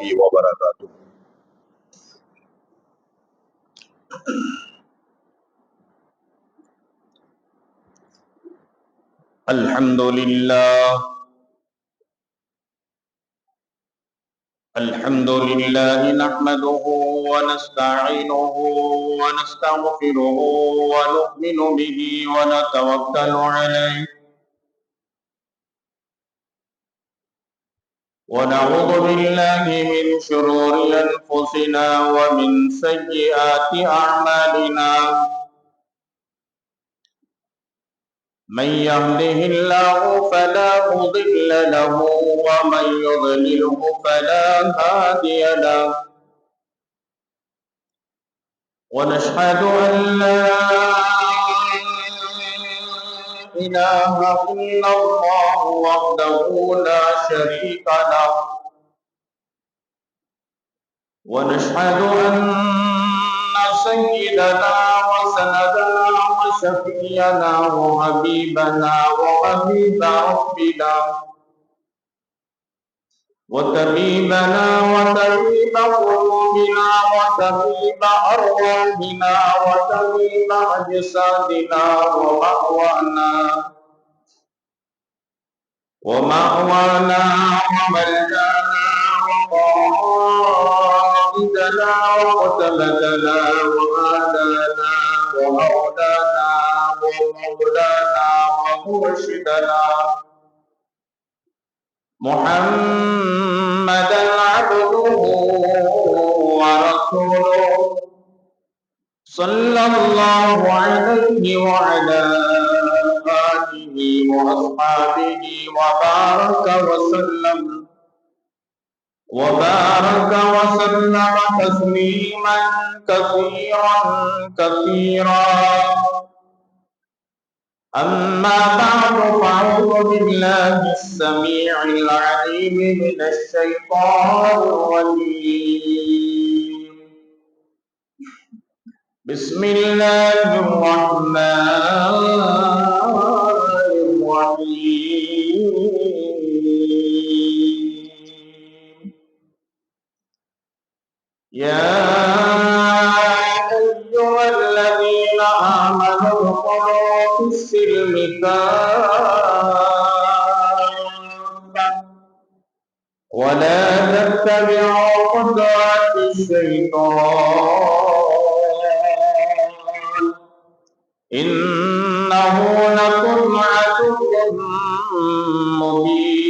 وبركاته. الحمد لله. الحمد لله نحمده ونستعينه ونستغفره ونؤمن به ونتوكل عليه ونعوذ بالله من شرور أنفسنا ومن سيئات أعمالنا. من يهده الله فلا مضل له ومن يضلله فلا هادي له. ونشهد أن لا إله إلا الله وحده لا شريك له. ونشهد أن سيدنا وسندنا وشفينا وحبيبنا وحبيب ربنا وطبيبنا وطبيب قلوبنا وطبيب أرواحنا وطبيب أجسادنا ومأوانا وملجانا وقائدنا وقتلتنا وآلانا ومولانا ومولانا ومرشدنا محمدا عبده ورسوله صلى الله عليه وعلى آله وأصحابه وبارك وسلم تسليما كثيرا كثيرا. أما بعد فأعوذ بالله السميع العليم من الشيطان الرجيم. بسم الله الرحمن الرحيم. يا أيها الذين آمنوا ادخلوا في السلم كافة ولا تتبعوا خطوات الشيطان إنه لكم عدو مبين.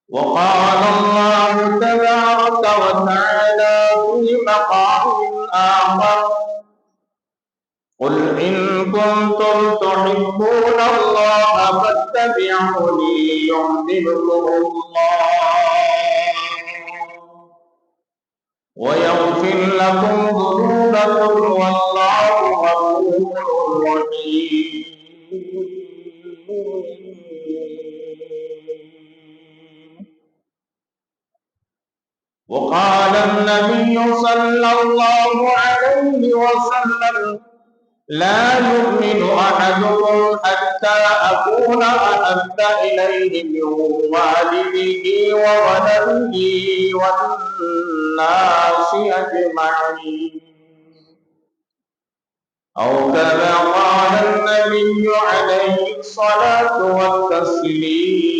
وقال الله تبارك وتعالى في مقام آخر قل إن كنتم تحبون الله فاتبعوني يحببكم الله ويغفر لكم ذنوبكم والله غفور رحيم. وقال النبي صلى الله عليه وسلم لا يؤمن أحدكم حتى أكون أحب إليه من والده وولده والناس أجمعين أو كما قال النبي عليه الصلاة والتسليم.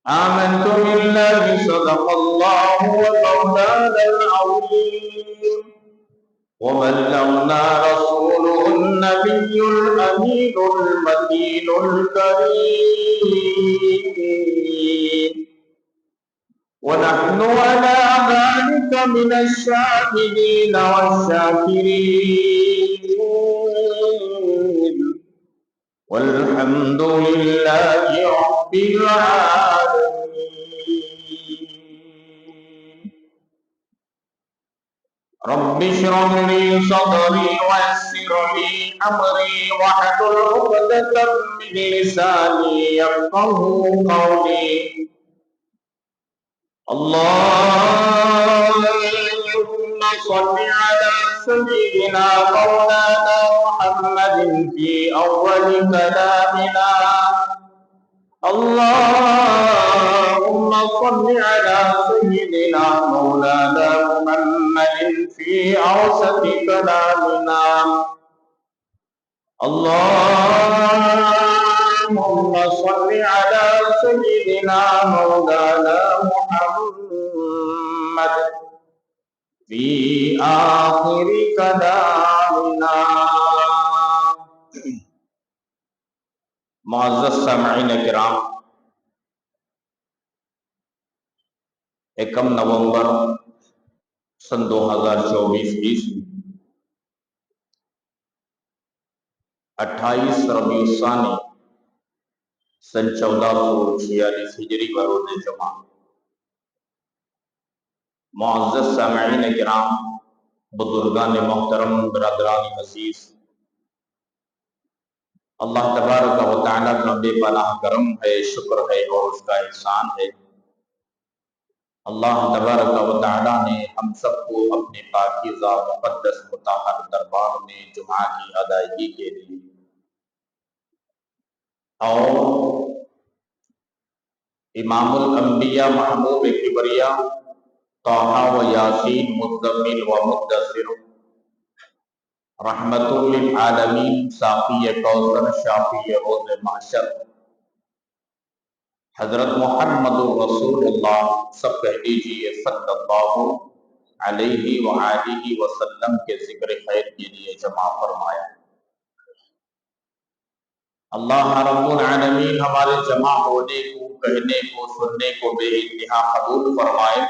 آمنت بالله صدق الله ومولانا العظيم وبلغنا رسوله النبي الأمين المتين الكريم ونحن على ذلك من الشاهدين والشاكرين والحمد لله رب العالمين. رب اشرح لي صدري ويسر لي أمري واحلل عقدة من لساني يفقهوا قولي. اللهم صل على سيدنا مولانا محمد محمد في أول كلامنا اللهم صل على سيدنا مولانا محمد في أوسط كلامنا اللهم صل على سيدنا مولانا محمد في آخر كلامنا. معزز سامعین کرام، 1 نومبر سن 2024 عیسوی، 28 ربیع الثانی سن 1446 ہجری بروز جمعہ. معزز سامعین کرام، بزرگان محترم، برادران عزیز، اللہ تبارک و تعالیٰ کا بے پناہ کرم ہے، شکر ہے اور اس کا احسان ہے. اللہ تبارک و تعالیٰ نے ہم سب کو اپنے پاکیزہ مقدس مطہر دربار میں جمعہ کی ادائیگی کے لیے اور امام الانبیاء محبوب کبریا طٰہٰ و یاسین مزمل و مدثر رحمت للعالمین ساقی کوثر شافی روز محشر حضرت محمد رسول اللہ، سب کہہ دیجیے صلی اللہ علیہ وآلہ وسلم کے ذکر خیر کے لیے جمع فرمایا. اللہ رب العالمین ہمارے جمع ہونے کو، کہنے کو، سننے کو بے انتہا قبول فرمائے،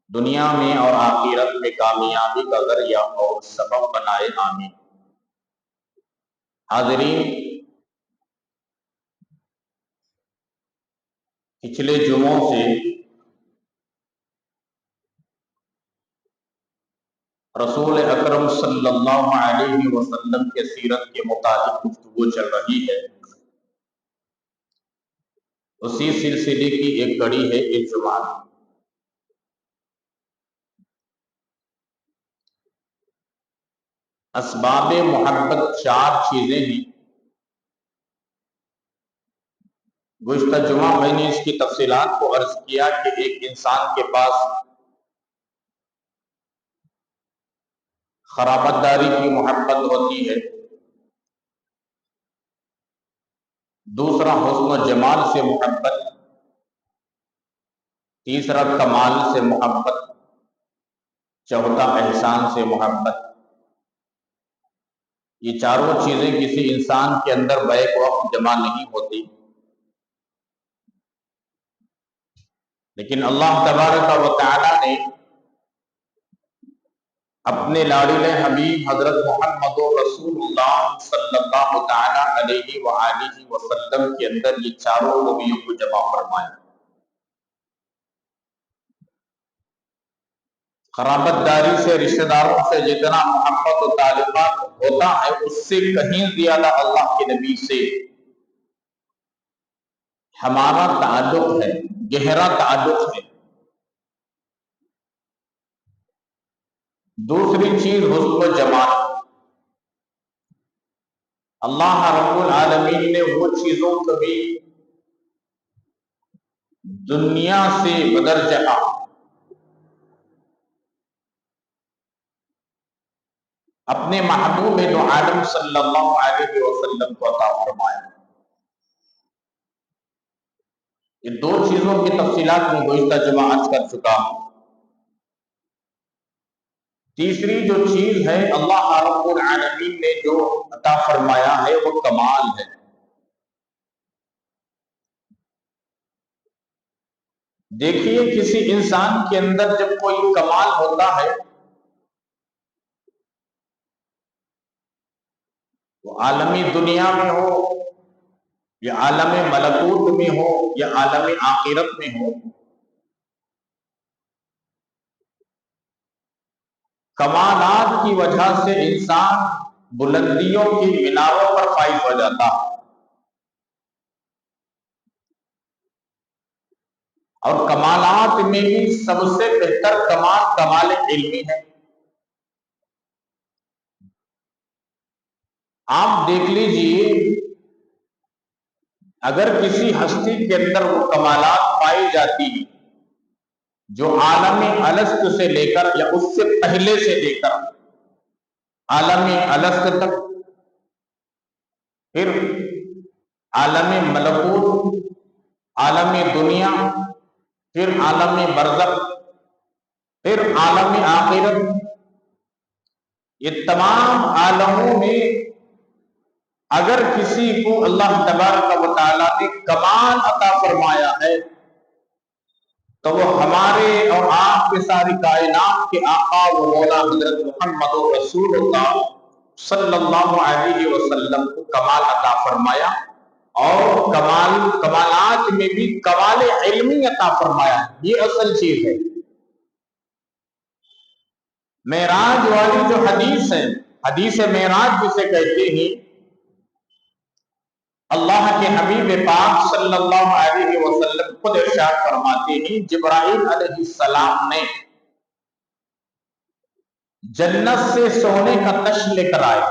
دنیا میں اور آخرت میں کامیابی کا ذریعہ اور سبب بنائے، آمین. حاضرین، پچھلے جمعوں سے رسول اکرم صلی اللہ علیہ وسلم کے سیرت کے متعلق گفتگو چل رہی ہے. اسی سلسلے کی ایک کڑی ہے اس جمعہ. اسباب محبت 4 چیزیں ہیں. گزشتہ جمعہ میں نے اس کی تفصیلات کو عرض کیا کہ ایک انسان کے پاس خرابت داری کی محبت ہوتی ہے، دوسرا حسن و جمال سے محبت، تیسرا کمال سے محبت، چوتھا احسان سے محبت. یہ چاروں چیزیں کسی انسان کے اندر بیک وقت جمع نہیں ہوتی، لیکن اللہ تبارک و تعالی نے اپنے لاڈلے حبیب حضرت محمد رسول اللہ صلی اللہ تعالی علیہ وآلہ وسلم کے اندر یہ چاروں خوبیوں کو جمع فرمایا. قرابت داری سے، رشتہ داروں سے جتنا محبت و تعلقات ہوتا ہے، اس سے کہیں زیادہ اللہ کے نبی سے ہمارا تعلق ہے، گہرا تعلق ہے. دوسری چیز حسن و جمال. اللہ رب العالمین نے وہ چیزوں کبھی دنیا سے بدرجہ اپنے محبوب دو عالم صلی اللہ علیہ وسلم کو عطا فرمایا. یہ 2 چیزوں کی تفصیلات میں گزشتہ جمعہ عرض کر چکا ہوں. تیسری جو چیز ہے اللہ رب العالمین نے جو عطا فرمایا ہے وہ کمال ہے. دیکھیے، کسی انسان کے اندر جب کوئی کمال ہوتا ہے وہ عالمی دنیا میں ہو یا عالم ملکوت میں ہو یا عالم آخرت میں ہو، کمالات کی وجہ سے انسان بلندیوں کی میناروں پر فائز ہو جاتا ہے. اور کمالات میں بھی سب سے بہتر کمال کمال علمی ہے. آپ دیکھ لیجئے، اگر کسی ہستی کے اندر وہ کمالات پائی جاتی ہیں جو عالم الست سے لے کر یا اس سے پہلے سے لے کر عالم الست تک، پھر عالم ملکوت، عالم دنیا، پھر عالم برزخ، پھر عالم آخرت، یہ تمام عالموں میں اگر کسی کو اللہ تبارک و تعالیٰ نے کمال عطا فرمایا ہے تو وہ ہمارے اور آپ کے ساری کائنات کے آقا و مولا حضرت محمد رسول اللہ صلی اللہ علیہ وسلم کو کمال عطا فرمایا، اور کمالات میں بھی کمال علمی عطا فرمایا۔ یہ اصل چیز ہے۔ معراج والی جو حدیث ہے، حدیث معراج جسے کہتے ہیں، اللہ کے حبیب پاک صلی اللہ علیہ وسلم خود ارشاد فرماتے ہیں، جبرائیل علیہ السلام نے جنت سے سونے کا تش لے کر آئے،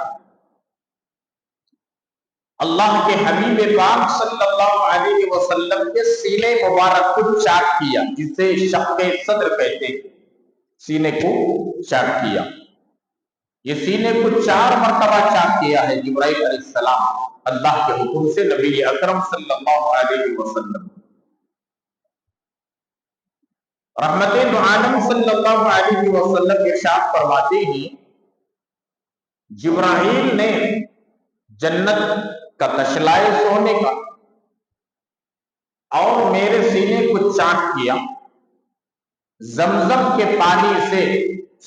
اللہ کے حبیب پاک صلی اللہ علیہ وسلم کے سینے مبارک کو چاک کیا، جسے شق صدر کہتے ہیں، سینے کو چاک کیا۔ یہ سینے کو 4 مرتبہ چاک کیا ہے جبرائیل علیہ السلام اللہ کے حکم سے نبی اکرم صلی اللہ علیہ وسلم۔ رحمت دو عالم صلی اللہ علیہ وسلم ارشاد فرماتے ہیں، جبرائیل نے جنت کا تشلائے سونے کا اور میرے سینے کو چاک کیا، زمزم کے پانی سے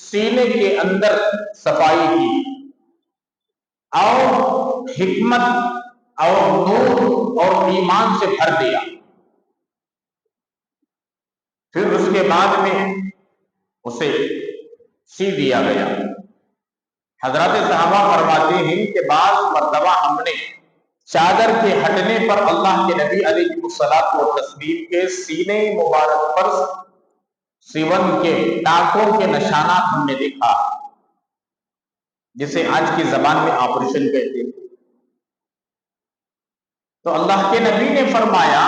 سینے کے اندر صفائی کی، اور حکمت اور نور اور ایمان سے بھر دیا۔ پھر اس کے بعد میں اسے سی دیا گیا۔ حضرات صحابہ فرماتے ہیں کہ بعض مرتبہ ہم نے چادر کے ہٹنے پر اللہ کے نبی علیہ الصلوۃ والتسلیم کے سینے مبارک پر سیون کے ٹانکوں کے نشانات ہم نے دیکھا، جسے آج کی زبان میں آپریشن کہتے ہیں۔ تو اللہ کے نبی نے فرمایا،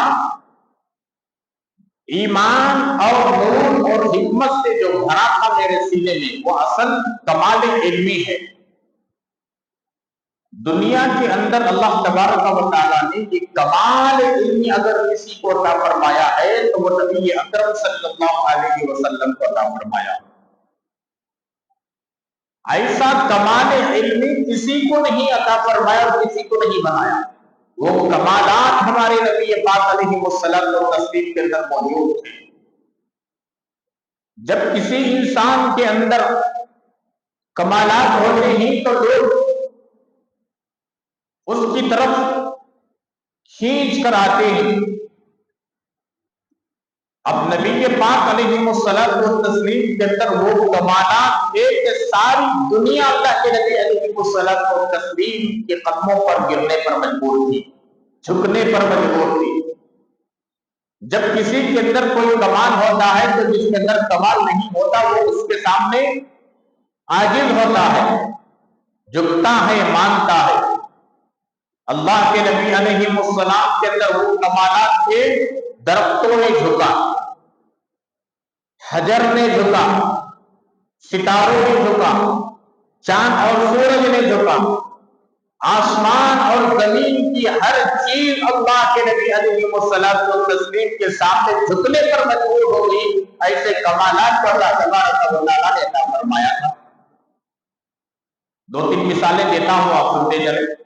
ایمان اور نور اور حکمت سے جو بھرا تھا میرے سینے میں، وہ اصل کمال علمی ہے۔ دنیا کے اندر اللہ تبارک و تعالیٰ نے یہ کمال علمی اگر کسی کو عطا فرمایا ہے تو وہ نبی اکرم صلی اللہ علیہ وسلم کو عطا فرمایا۔ ایسا کمال علمی کسی کو نہیں عطا فرمایا اور کسی کو نہیں بنایا۔ وہ کمالات ہمارے نبی پاک علیہ الصلوۃ والتسلیم کے اندر موجود تھے۔ جب کسی انسان کے اندر کمالات ہوتے ہیں تو لوگ اس کی طرف کھینچ کر آتے ہیں۔ اب نبی پاک علیہ الصلوۃ والتسلیم کے اندر وہ کمالات تھے کہ ساری دنیا اللہ کے نبی علیہ الصلوۃ والتسلیم کے قدموں پر گرنے پر مجبور تھی، جھکنے پر مجبور تھی۔ جب کسی کے اندر کوئی کمال ہوتا ہے تو جس کے اندر کمال نہیں ہوتا وہ اس کے سامنے عاجز ہوتا ہے، جھکتا ہے، مانتا ہے۔ اللہ کے نبی علیہ السلام کے اندر وہ کمالات تھے، درختوں نے جھکا، حجر نے جھکا، ستاروں نے جھکا، چاند اور سورج نے جھکا، آسمان اور زمین کی ہر چیز اللہ کے نبی علیہ الصلوۃ والتسلیم کے سامنے جھکنے پر مجبور ہو گئی۔ ایسے کمالات کو اللہ تبارک و تعالیٰ نے عطا فرمایا تھا۔ 2-3 مثالیں دیتا ہوں، آپ سنتے چلیں۔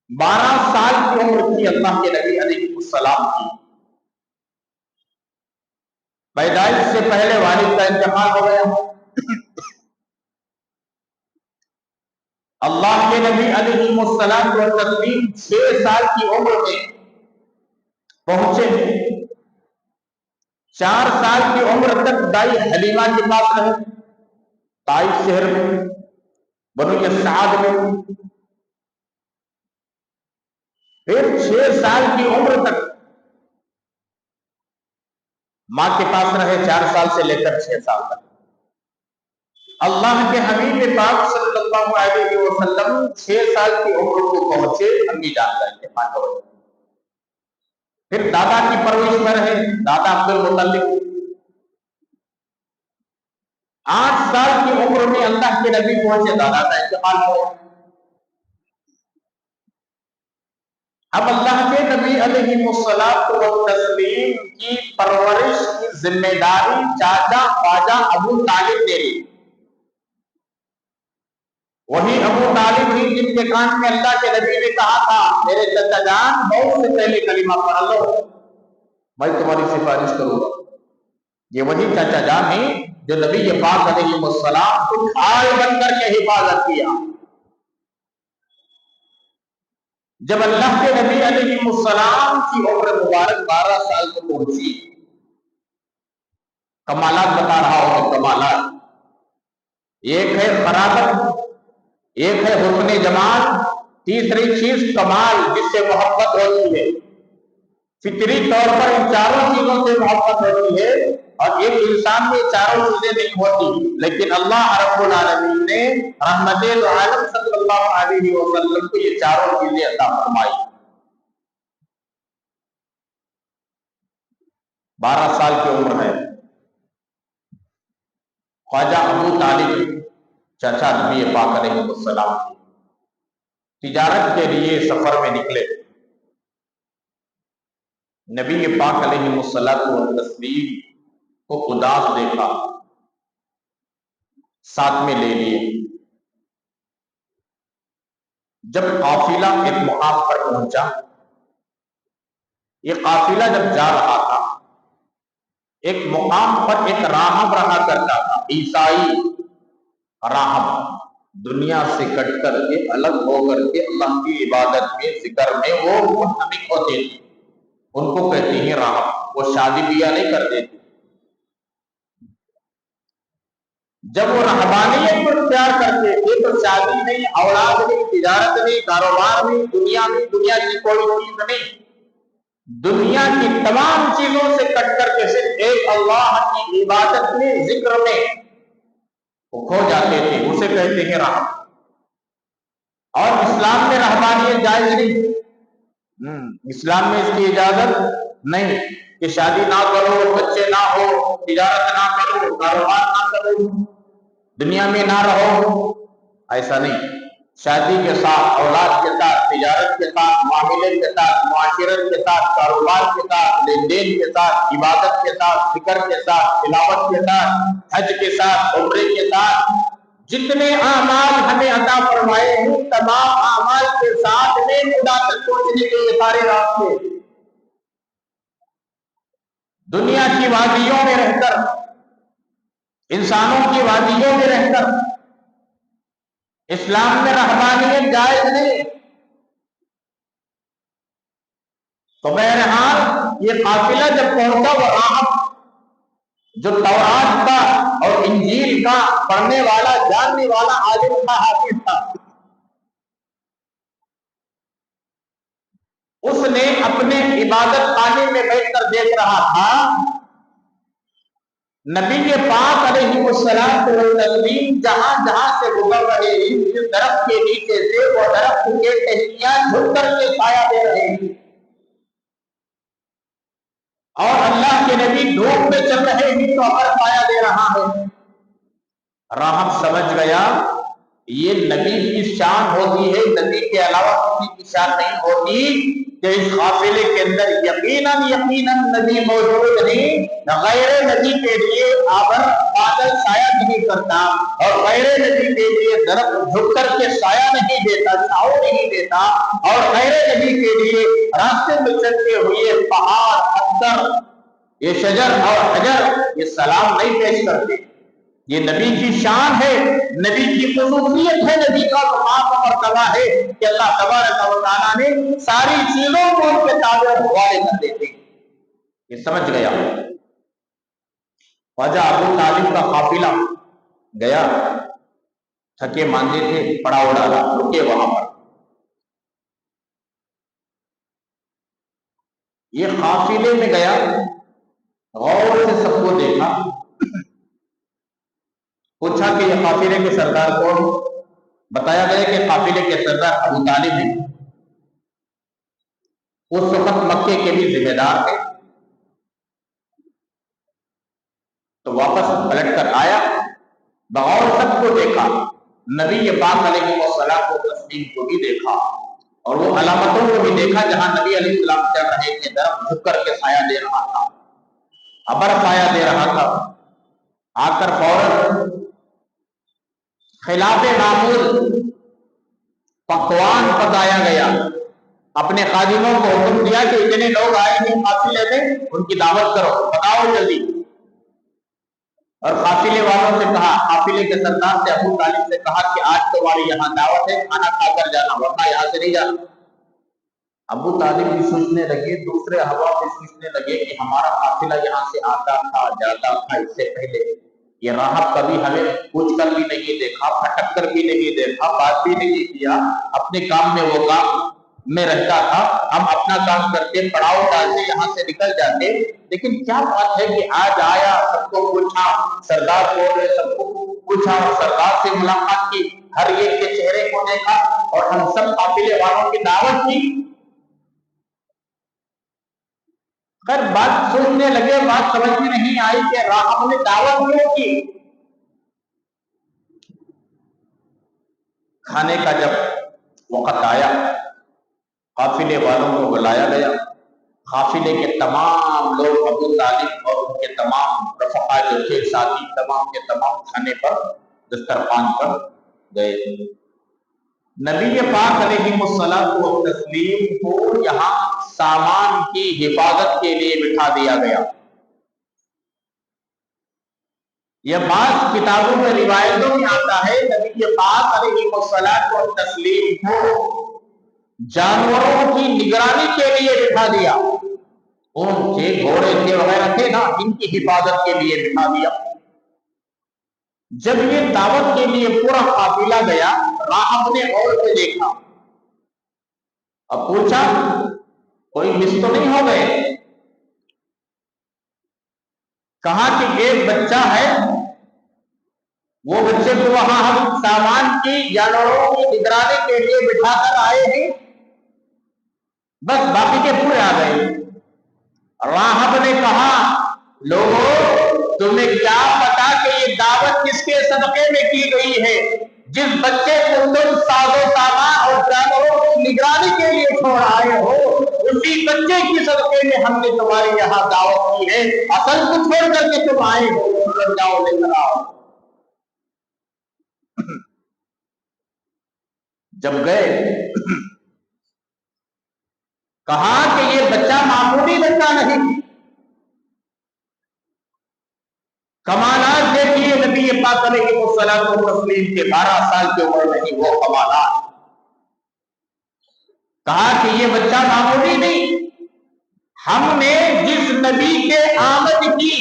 12 سال کی عمر تھی اللہ کے نبی علیہ السلام کی۔ پیدائش سے پہلے والد کا انتقال ہو گیا۔ اللہ کے نبی علیہ السلام و تسلیم 6 سال کی عمر میں پہنچے۔ 4 سال کی عمر تک دائی حلیمہ کے پاس رہے، طائف شہر میں، بنو سعد میں۔ پھر 6 سال کی عمر تک ماں کے پاس رہے، 4 سال سے لے کر 6 سال تک۔ اللہ کے حبیب پاک صلی اللہ علیہ وسلم 6 سال کی عمر کو پہنچے، امی جان کا انتقال ہو گیا۔ پھر دادا کی پرورش میں رہے، دادا عبد المطلب۔ 8 سال کی عمر میں اللہ کے نبی پہنچے، دادا کا انتقال ہو گیا۔ اب اللہ کے نبی علیہ الصلوۃ والتسلیم کی پرورش کی ذمہ داری چاچا خواجہ ابو طالب نے لی۔ وہی ابو طالب ہی جن کے کان میں اللہ کے نبی نے کہا تھا میرے چچا جان موت سے پہلے کلمہ پڑھ لو، میں تمہاری سفارش کروں گا۔ یہ وہی چچا جان ہیں جو نبی پاک علیہ السلام کو ڈھال بن کر کے حفاظت کیا۔ جب اللہ کے نبی علیہ السلام کی عمر مبارک 12 سال کو پہنچی، کمالات بتا رہا ہوں، کمالات ایک ہے خرابت، ایک ہے حسن جمال، تیسری چیز کمال جس سے محبت ہوتی ہے۔ فطری طور پر ان چاروں چیزوں سے محبت ہوتی ہے، اور ایک انسان میں چاروں چیزیں نہیں ہوتی، لیکن اللہ رب العالمین نے رحمت العالم صلی اللہ علیہ وسلم کو یہ چاروں چیزیں عطا فرمائی۔ 12 سال کی عمر ہے، خواجہ ابو طالب چچا نبی پاک علیہ السلام کی تجارت کے لیے سفر میں نکلے۔ نبی پاک علیہ السلام کو اداس دیکھا، ساتھ میں لے لیے۔ جب قافلہ ایک مقام پر پہنچا، یہ قافلہ جب جا رہا تھا، ایک مقام پر ایک راہب رہا کرتا تھا، عیسائی راہب، دنیا سے کٹ کر کے الگ ہو کر کے اللہ کی عبادت میں ذکر میں وہ منہمک ہوتے تھے، ان کو کہتے ہیں راہب۔ وہ شادی بیاہ نہیں کرتے تھے۔ جب وہ رہبانیت کو اختیار کرتے تھے تو شادی نہیں، اولاد نہیں، تجارت نہیں، کاروبار نہیں، دنیا میں دنیا کی کوئی چیز نہیں، دنیا کی تمام چیزوں سے کٹ کر کے صرف ایک اللہ کی عبادت میں ذکر میں وہ کھو جاتے تھے، اسے کہتے ہیں راہب۔ اور اسلام میں رہبانیت جائز نہیں، اسلام میں اس کی اجازت نہیں کہ شادی نہ کرو، بچے نہ ہو، تجارت نہ کرو، کاروبار نہ کرو، دنیا میں نہ رہو، ایسا نہیں۔ شادی کے ساتھ، اولاد کے ساتھ، تجارت کے ساتھ، معاملے کے ساتھ، معاشرت کے ساتھ، کاروبار کے ساتھ، لین دین کے ساتھ، عبادت کے ساتھ، ذکر کے ساتھ، تلاوت کے ساتھ، حج کے ساتھ، عمرے کے ساتھ، جتنے اعمال ہمیں عطا فرمائے ہیں تمام اعمال کے ساتھ میں خدا تک پہنچنے کے یہ سارے راستے، دنیا کی وادیوں میں رہ کر، انسانوں کی وادیوں میں رہ کر اسلام میں رہبانیت جائز نہیں۔ تو بہرحال یہ قافلہ جب پہنچا، وہ راہب جو تورات کا اور انجیل کا پڑھنے والا، جاننے والا عالم تھا، حافظ تھا، اس نے اپنے عبادت خانے میں بیٹھ کر دیکھ رہا تھا نبی پاک علیہ السلام جہاں جہاں سے گزر رہے ہیں، جس درخت کے نیچے سے وہ درخت کے ٹہنیاں جھک کر کے سایہ دے رہے ہیں، اور اللہ کے نبی دھوپ میں چل رہے ہیں تو اگر سایہ دے رہا ہے۔ راہب سمجھ گیا یہ نبی کی شان ہوتی ہے، نبی کے علاوہ کسی کی شان نہیں ہوتی کہ اس قافلے کے اندر یقیناً نبی موجود نہیں۔ غیر نبی کے لیے آبر بادل سایہ نہیں کرتا، اور غیر نبی کے لیے درخت جھک کر کے سایہ نہیں دیتا، چھاؤ نہیں دیتا، اور غیر نبی کے لیے راستے میں چلتے ہوئے پہاڑ، پتھر، یہ شجر اور حجر یہ سلام نہیں پیش کرتے۔ یہ نبی کی شان ہے، نبی کی خصوصیت ہے، نبی کا مقام و مرتبہ ہے کہ اللہ تبارک و تعالیٰ نے ساری چیزوں کو ان کے تابع حوالے کر دیتے ہیں۔ یہ سمجھ گیا۔ خواجہ ابو طالب کا قافلہ گیا، تھکے ماندے تھے، پڑاؤ ڈالا، رکے وہاں پر۔ یہ قافلے میں گیا، غور سے سب کو دیکھا، پوچھا کہ یہ قافلے کے سردار کون؟ بتایا گیا کہ قافلے کے سردار ابو طالب ہیں، اس وقت مکے کے بھی ذمہ دار تھے۔ تو واپس پلٹ کر آیا، بغور سب کو دیکھا، نبی پاک علیہ الصلوۃ والتسلیم کو بھی دیکھا اور وہ علامتوں کو بھی دیکھا جہاں نبی علیہ السلام چل رہے تھے، درخت جھک کر کے سایہ دے رہا تھا، ابر سایہ دے رہا تھا۔ آ کر فوراً خلاف معمول پکوان پکایا گیا، اپنے خادموں کو حکم دیا کہ اتنے لوگ آئے ہیں قافلے میں، ان کی دعوت کرو، پکاؤ جلدی۔ اور قافلے والوں سے کہا، قافلے کے سردار سے ابو طالب سے کہا کہ آج تمہاری یہاں دعوت ہے، کھانا کھا کر جانا، ورنہ یہاں سے نہیں جانا۔ ابو طالب بھی سوچنے لگے، دوسرے ہوا بھی سوچنے لگے کہ ہمارا قافلہ یہاں سے آتا تھا جاتا تھا، اس سے پہلے یہ راہب کبھی ہمیں پوچھ کر بھی نہیں دیکھا، پھٹک کر بھی نہیں دیکھا، بات بھی نہیں کیا، اپنے کام میں وہ کام میں رہتا تھا، ہم اپنا کام کرتے، پڑاؤ ڈالتے، یہاں سے نکل جاتے۔ لیکن کیا بات ہے کہ آج آیا، سب کو پوچھا، سردار کون ہے سب کو پوچھا، سردار سے ملاقات کی، ہر ایک کے چہرے کو دیکھا اور ہم سب قافلے والوں کی دعوت کی۔ خیر بات سوچنے لگے، بات سمجھ میں نہیں آئی کہ راہب نے دعوت کیوں کی۔ کھانے کا جب وقت آیا، قافلے والوں کو بلایا گیا، قافلے کے تمام لوگ ابو طالب اور ان کے تمام رفقا جو تھے ساتھی، تمام کے تمام کھانے پر دسترخوان پر گئے۔ نبی پاک علیہ الصلوۃ والتسلیم کو یہاں سامان کی حفاظت کے لیے بٹھا دیا گیا۔ یہ بعض کتابوں میں روایتوں میں آتا ہے، نبی پاک علیہ الصلوۃ والتسلیم کو جانوروں کی نگرانی کے لیے بٹھا دیا، اونٹ تھے، گھوڑے تھے، وغیرہ تھے نا، ان کی حفاظت کے لیے بٹھا دیا۔ جب یہ دعوت کے لیے پورا قافلہ گیا، راہب نے اور سے دیکھا، اب پوچھا کوئی مس تو نہیں ہو گئے؟ کہا کہ ایک بچہ ہے، وہ بچے کو وہاں ہم سامان کی جانوروں کی نگرانی کے لیے بٹھا کر آئے ہیں، بس باقی کے پورے آ گئے۔ راہب نے کہا لوگوں تمہیں کیا پتا کہ یہ دعوت کس کے صدقے میں کی گئی ہے؟ جس بچے کو تم ساز و سامان اور جانوروں کی نگرانی کے لیے چھوڑ آئے ہو، اسی بچے کی صدقے میں ہم نے تمہارے یہاں دعوت کی ہے، اصل کو چھوڑ کر کے تم آئے ہو، جاؤ لے کر آؤ۔ جب گئے کہا کہ یہ بچہ معمولی بچہ نہیں، کمالات دیکھیے نبی پاک علیہ الصلوۃ والتسلیم کے 12 سال کی عمر میں ہی وہ کمالات۔ کہا کہ یہ بچہ معمولی نہیں، ہم نے جس نبی کے آمد کی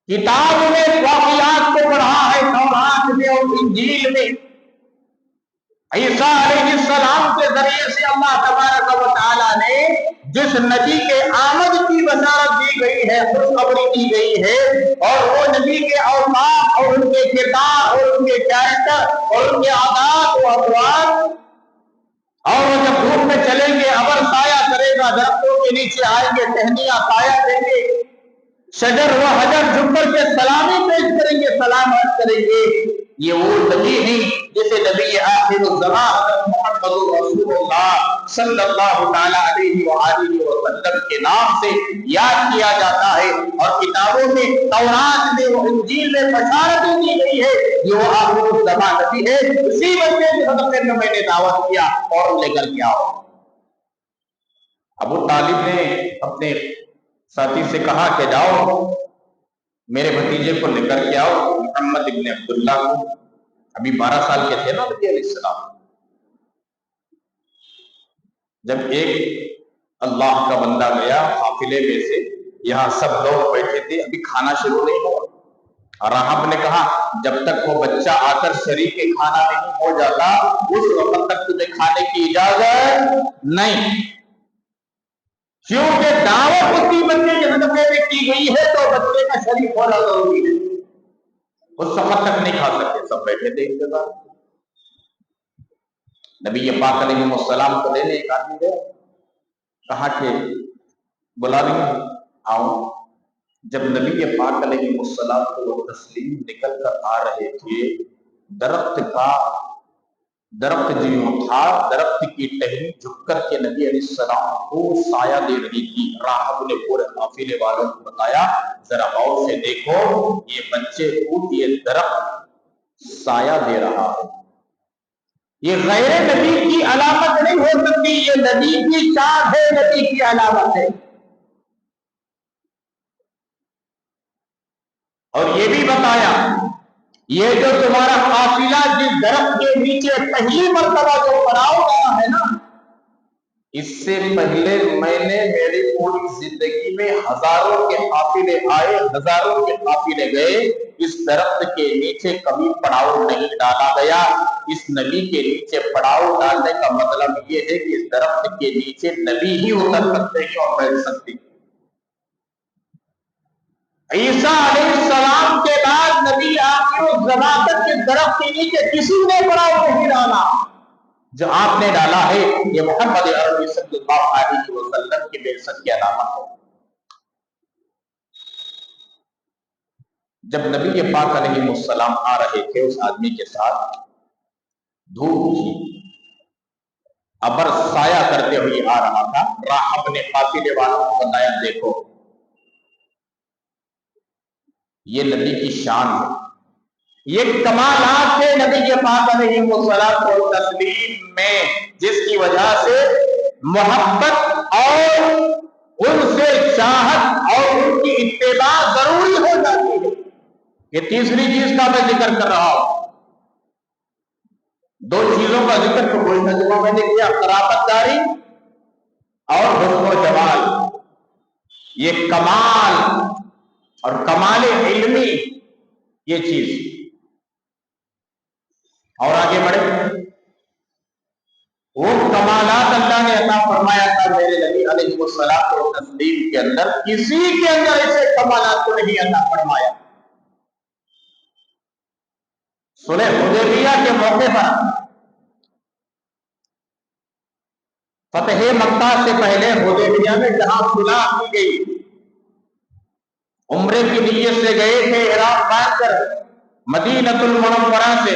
کتاب میں واقعات کو پڑھا ہے، تورات میں اور انجیل میں، عیسیٰ علیہ السلام کے ذریعے سے اللہ تبارک و تعالیٰ نے جس نبی کے آمد کی بشارت دی گئی ہے، خوشخبری دی گئی ہے، اور وہ نبی کے اوصاف اور ان کے کردار اور ان کے کیریکٹر اور ان کے عادات و اقوال، اور وہ جب دھوپ میں چلیں گے ابر سایہ کرے گا، درختوں کے نیچے آئیں گے ٹہنیاں سایہ دیں گے، شجر و حجر جھک کر کے سلامی پیش کریں گے، سلام عرض کریں گے، یہ وہ نبی نہیں جسے نبی آخر الزمان محمد رسول اللہ صلی اللہ تعالی علیہ وآلہ وسلم کے نام سے یاد کیا جاتا ہے، اور کتابوں میں تورات میں اور انجیل میں بشارت دی گئی ہے یہ وہ آخر الزمان نبی ہے۔ اسی وجہ سے صدقے میں نے دعوت کیا اور لے کر کے آؤ۔ ابو طالب نے اپنے ساتھی سے کہا کہ جاؤ میرے بھتیجے کو لے کر کے آؤ، محمد ابن عبداللہ کو، ابھی 12 سال کے تھے نا نبی علیہ السلام۔ جب ایک اللہ کا بندہ گیا قافلے میں سے، یہاں سب لوگ بیٹھے تھے، ابھی کھانا شروع نہیں ہوا، راہب نے کہا جب تک وہ بچہ آ کر شریک کھانا نہیں ہو جاتا اس وقت تک تمہیں کھانے کی اجازت نہیں، کیونکہ دعوت اسی بچے کے صدقے میں کی گئی ہے تو بچے کا شریک ہونا ضروری ہے۔ اس وقت تک نہیں کھا سکتے، سب بیٹھے تھے انتظار۔ نبی پاک علیہ السلام کو لینے ایک آدمی گیا، کہا کہ بلا لیں آؤ۔ جب نبی پاک علیہ السلام کو وہ تسلیم نکل کر آ رہے تھے، درخت جو تھا، درخت کی ٹہنی جھک کر کے نبی علیہ السلام کو سایہ دے رہی تھی۔ راہب نے پورے قافلے والوں کو بتایا، ذرا غور سے دیکھو، یہ بچے کو یہ درخت سایہ دے رہا ہے۔ یہ غیر نبی کی علامت نہیں ہو سکتی، یہ نبی کی چاند ہے، نبی کی علامت ہے۔ اور یہ بھی بتایا، یہ جو تمہارا قافلہ جس درخت کے نیچے پہلی مرتبہ جو پڑاؤ گیا ہے نا، اس سے پہلے میں نے میری پوری زندگی میں ہزاروں کے قافلے آئے، ہزاروں کے قافلے گئے، اس درخت کے نیچے کبھی پڑاؤ نہیں ڈالا گیا۔ اس نبی کے نیچے پڑاؤ ڈالنے کا مطلب یہ ہے کہ اس درخت کے نیچے نبی ہی اتر سکتے ہیں اور بیٹھ سکتے ہیں۔ عیسیٰ علیہ السلام کے بعد نبی آخر الزمان تک کے درخت کے نیچے کسی نے پڑاؤ نہیں ڈالا۔ جو آپ نے ڈالا ہے یہ محمد عربی صلی اللہ علیہ وسلم کی بعثت کی علامت ہے۔ جب نبی پاک علیہ السلام آ رہے تھے، اس آدمی کے ساتھ دھوپ تھی، ابر سایہ کرتے ہوئے آ رہا تھا۔ راہب نے قافلے والوں کو بتایا، دیکھو یہ نبی کی شان ہے، یہ کمالات ہے نبی پاک علیہ السلام کو تسلیم میں، جس کی وجہ سے محبت اور ان سے چاہت اور ان کی اتباع ضروری ہو جاتی ہے۔ یہ تیسری چیز کا میں ذکر کر رہا ہوں۔ دو چیزوں کا ذکر تو کوئی ترجمہ میں نے کیا، قرابت داری اور حسن و جمال، یہ کمال اور کمال علمی، یہ چیز۔ اور آگے بڑھے، وہ کمالات اللہ نے عطا فرمایا تھا میرے نبی علیہ الصلوۃ والتسلیم کے اندر، کسی کے اندر ایسے کمالات کو نہیں عطا فرمایا۔ صلح حدیبیہ کے موقع پر، فتح مکہ سے پہلے حدیبیہ میں جہاں صلح کی گئی، عمرے کی نیت سے گئے تھے احرام باندھ کر مدینۃ المنورہ سے،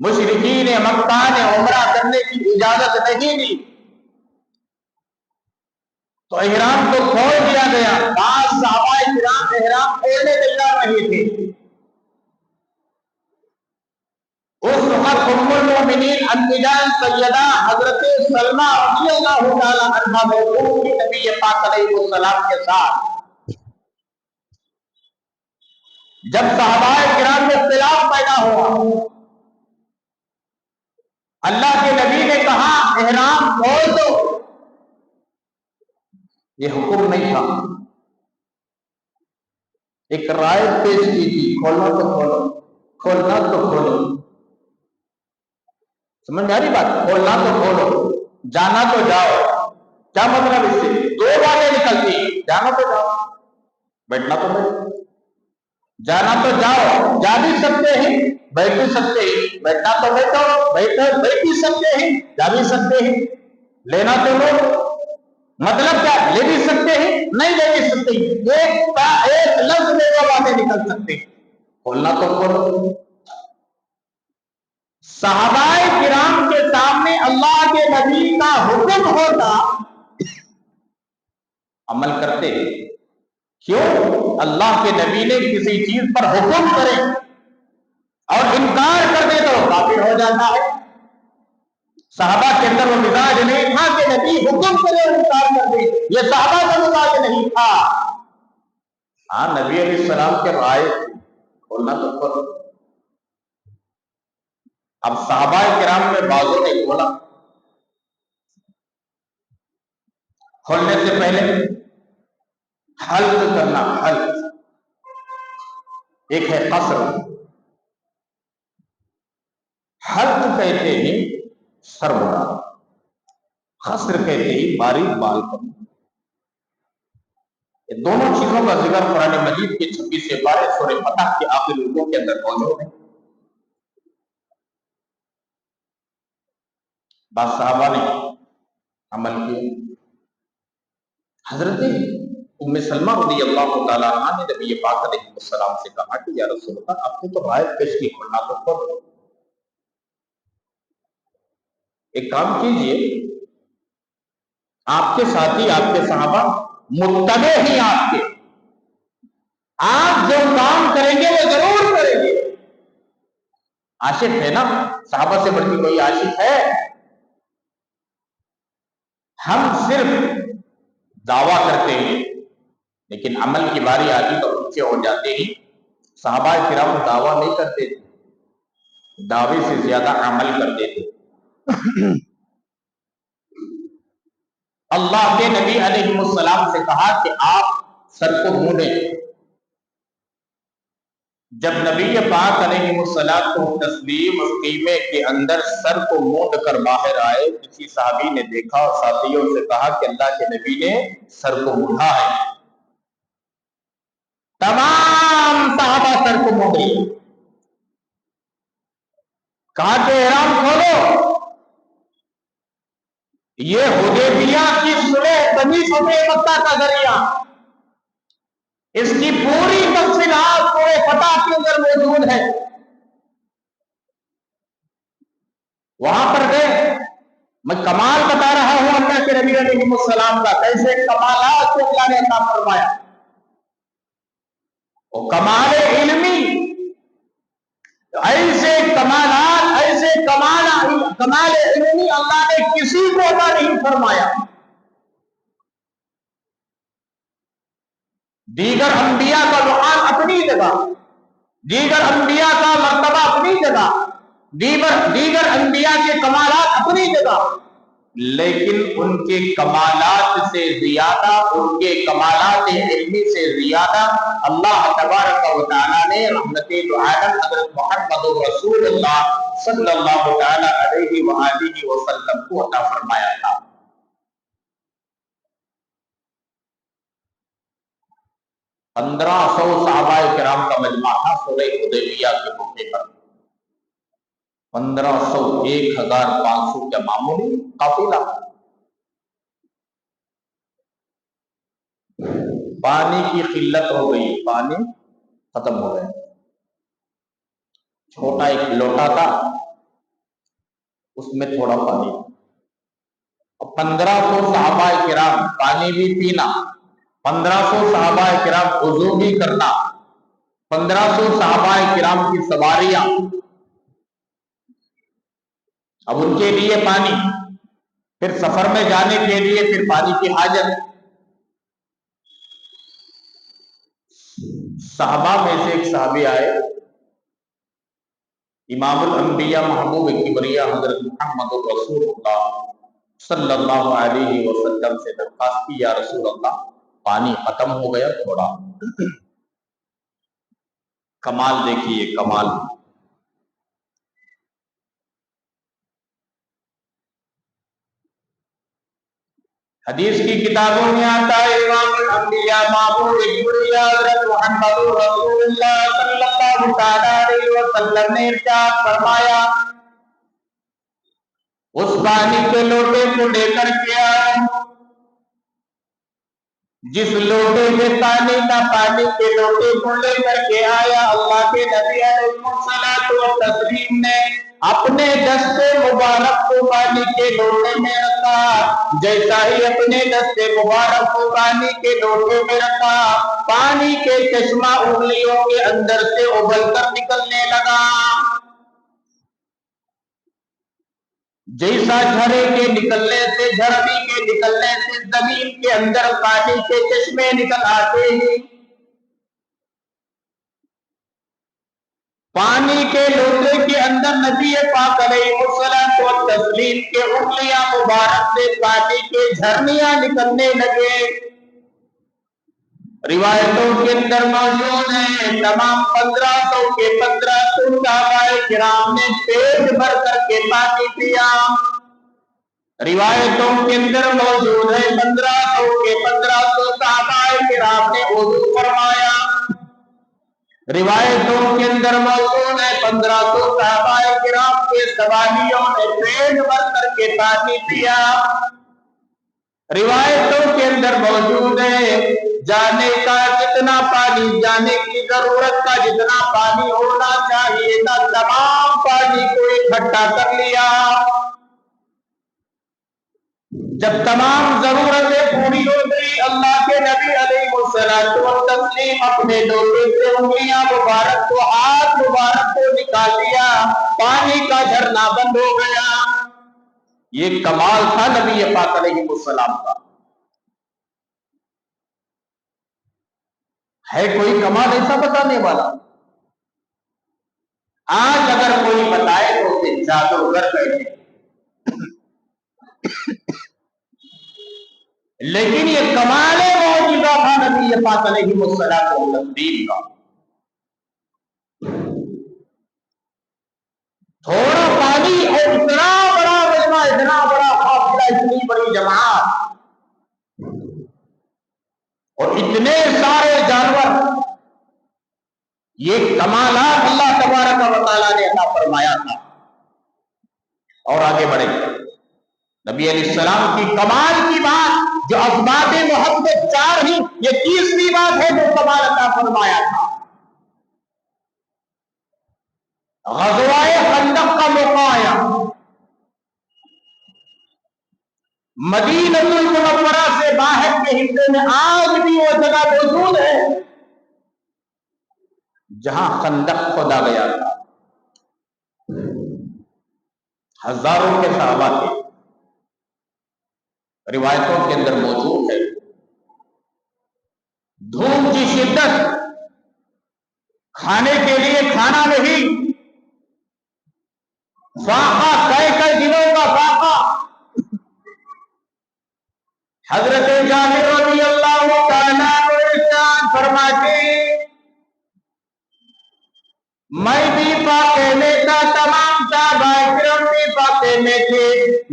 مشرکین مکہ نے عمرہ کرنے کی اجازت نہیں دی، تو احرام کو کھول دیا گیا۔ بعض صحابہ کرام احرام کھولنے تیار نہیں تھے۔ اس وقت ام المؤمنین امی جان سیدہ حضرت سلمہ رضی اللہ تعالی عنہا موجود تھی نبی پاک علیہ السلام کے ساتھ۔ جب صحابہ کرام میں اختلاف پیدا ہوا، اللہ کے نبی نے کہا احرام کھول دو، یہ حکم نہیں تھا، ایک رائے پیش کی تھی، کھولنا تو کھولو، کھولنا تو کھولو۔ سمجھ میں آ رہی بات؟ کھولنا تو کھولو، جانا تو جاؤ۔ کیا مطلب اس سے؟ دو باتیں نکلتی، جانا تو جاؤ، بیٹھنا تو بیٹھو۔ جانا تو جاؤ، جا بھی سکتے ہیں، بیٹھ بھی سکتے ہیں، بیٹھنا تو بیٹھو، بیٹھ بھی سکتے ہیں، جا بھی سکتے ہیں، لینا تو لو۔ مطلب کیا؟ لے بھی سکتے ہیں، نہیں لے بھی سکتے ہیں، ایک لفظ میں دو باتیں نکل سکتے ہیں، کھولنا تو کھولو۔ صحابہ کرام کے سامنے اللہ کے نبی کا حکم ہوتا، عمل کرتے ہیں۔ کیوں؟ اللہ کے نبی نے کسی چیز پر حکم کرے اور انکار کر دے تو کافر ہو جاتا ہے۔ صحابہ کے اندر وہ مزاج نہیں تھا کہ نبی حکم کرے اور انکار کر دے، یہ صحابہ کا مزاج نہیں تھا۔ ہاں، نبی علیہ السلام کے رائے کھولنا تو کھولو۔ اب صحابہ کرام میں بعضوں نے کھولا، کھولنے سے پہلے حلق کرنا، حلق ایک ہے قصر، حلق کہتے ہیں سر بڑا، قصر کہتے ہیں باریک بال کو۔ یہ دونوں چیزوں کا ذکر قرآن مجید کے 26 سے 12 سورہ فتح کے آخری رکوع کے اندر موجود ہے۔ بعض صحابہ نے عمل کیا۔ حضرت ام سلمہ رضی اللہ تعالیٰ عنہ نے نبی پاک علیہ السلام سے کہا کہ یا رسول اللہ، آپ نے تو رائے پیش کی، کھولنا تو کھولو، ایک کام کیجئے، آپ کے ساتھی، آپ کے صحابہ متبع ہی آپ کے، آپ جو کام کریں گے وہ ضرور کریں گے۔ عاشق ہے نا، صحابہ سے بڑھ کے کوئی عاشق ہے؟ ہم صرف دعویٰ کرتے ہیں لیکن عمل کی باری آتی تو پیچھے ہو جاتے ہیں۔ صحابہ کرام دعویٰ نہیں کرتے تھے، دعوے سے زیادہ عمل کرتے تھے۔ اللہ کے نبی علیہ السلام سے کہا کہ آپ سر کو مونڈیں۔ جب نبی پاک علیہ السلام کو تسلیم خیمے کے اندر سر کو مونڈ کر باہر آئے، کسی صحابی نے دیکھا اور ساتھیوں سے کہا کہ اللہ کے نبی نے سر کو مونڈا ہے۔ تمام صحابہ سر کو مونڈ لیے، کہا کہ احرام کھولو۔ یہ حدیبیہ کی صلح بنی فتح مکہ کا ذریعہ، اس کی پوری تفصیلات پورے فتح کے اندر موجود ہے۔ وہاں پر گئے، میں کمال بتا رہا ہوں اللہ کے نبی علیہ السلام کا، کیسے کمالات سے اللہ نے عطا فرمایا۔ وہ کمال علمی، ایسے کمالات، ایسے کمال علمی اللہ نے کسی کو عطا نہیں فرمایا۔ دیگر انبیاء کا مقام اپنی جگہ، دیگر انبیاء کا مرتبہ اپنی جگہ، دیگر انبیاء کے کمالات اپنی جگہ، لیکن ان کے کمالات سے زیادہ، ان کے کمالات علمی سے زیادہ اللہ تبارک و تعالیٰ نے رحمت عالم حضرت محمد رسول اللہ صلی اللہ تعالی علیہ وآلہ وسلم کو عطا فرمایا تھا۔ 1500 صحابہ کرام کا مجمع تھا صلح حدیبیہ کے موقع پر۔ 1500، 1500 کیا معمولی قافلہ؟ پانی کی قلت ہو گئی، پانی ختم ہو گیا۔ چھوٹا ایک لوٹا تھا، اس میں تھوڑا پانی، اور 1500 صحابہ کرام پانی بھی پینا، 1500 صحابہ کرام وضو بھی کرنا، 1500 صحابہ کرام کی سواریاں، اب ان کے لیے پانی، پھر سفر میں جانے کے لیے پھر پانی کی حاجت۔ صحابہ میں سے ایک صحابی آئے، امام الانبیاء محبوب کبریا حضرت محمد رسول اللہ صلی اللہ علیہ وسلم سے درخواست کی، یا رسول اللہ پانی ختم ہو گیا تھوڑا۔ کمال دیکھیے، کمال۔ حدیث کی کتابوں میں آتا ہے، امام الانبیاء محبوب کبریا حضرت محمد رسول اللہ صلی اللہ تعالی علیہ وسلم نے ارشاد فرمایا، اس پانی کے لوٹے کو لے کر کے آئے، جس لوٹے میں پانی تھا، پانی کے لوٹے کو لے کر کے آیا۔ اللہ کے نبی علیہ الصلوۃ والتسلیم نے اپنے دست مبارک کو پانی کے لوٹے میں رکھا۔ جیسا ہی اپنے دست مبارک کو پانی کے لوٹے میں رکھا، پانی کے چشمہ انگلیوں کے اندر سے ابل کر نکلنے لگا۔ جیسا جھرے کے نکلنے سے، جھرنی کے نکلنے سے زمین کے اندر پانی کے چشمے نکل آتے ہیں، پانی کے لوٹے کے اندر نبی پاک علیہ الصلوۃ والتسلیم کے انگلیاں مبارک سے پانی کے جھرنیاں نکلنے لگے۔ روایتوں کے اندر موجود ہے، تمام 1500 کے 1500 صحابہ کرام نے پیٹ بھر کر کے پانی پیا۔ روایتوں کے اندر موجود ہے 1500 کے 1500 صحابہ کرام نے وضو فرمایا۔ روایتوں کے اندر موجود ہے 1500 صحابہ کرام کے سوالیوں نے پیٹ بھر کر کے پانی پیا۔ روایتوں کے اندر موجود ہے جانے کا جتنا پانی، جانے کی ضرورت کا جتنا پانی ہونا چاہیے تھا، تمام پانی کو اکٹھا کر لیا۔ جب تمام ضرورتیں پوری ہو گئی، اللہ کے نبی علیہ الصلوۃ والتسلیم اپنے لوٹے سے انگلیاں مبارک کو، ہاتھ مبارک کو نکال لیا، پانی کا جھرنا بند ہو گیا۔ یہ کمال تھا نبی پاک علیہ السلام کا۔ ہے کوئی کمال ایسا بتانے والا؟ آج اگر کوئی بتائے تو اسے جادوگر کہتے ہیں، لیکن یہ کمال معجزہ تھا نبی پاک علیہ السلام کا۔ تھوڑا پانی اور اتنا بڑا مجمع، اتنا بڑا قافلہ، اتنی بڑی جماعت اور اتنے سارے جانور، یہ کمالات اللہ تبارک و تعالیٰ نے عطا فرمایا تھا۔ اور آگے بڑھے نبی علیہ السلام کی کمال کی بات، جو اسباب محبت 4 ہی، یہ 30ویں بات ہے جو کمال عطا فرمایا تھا۔ غزوہ خندق کا موقع آیا، مدینہ المنورہ سے باہر کے حصے میں آج بھی وہ جگہ موجود ہے جہاں خندق کھودا گیا تھا۔ ہزاروں کے صحابہ تھے، روایتوں کے اندر موجود ہے۔ دھوپ کی شدت، کھانے کے لیے کھانا نہیں، فاقہ کئی دنوں کا فاقہ۔ حضرت جابر رضی اللہ تعالیٰ عنہ فرماتے ہیں میں بھی فاقے میں تھا، تمام صحابہ کرام بھی فاقے میں تھے۔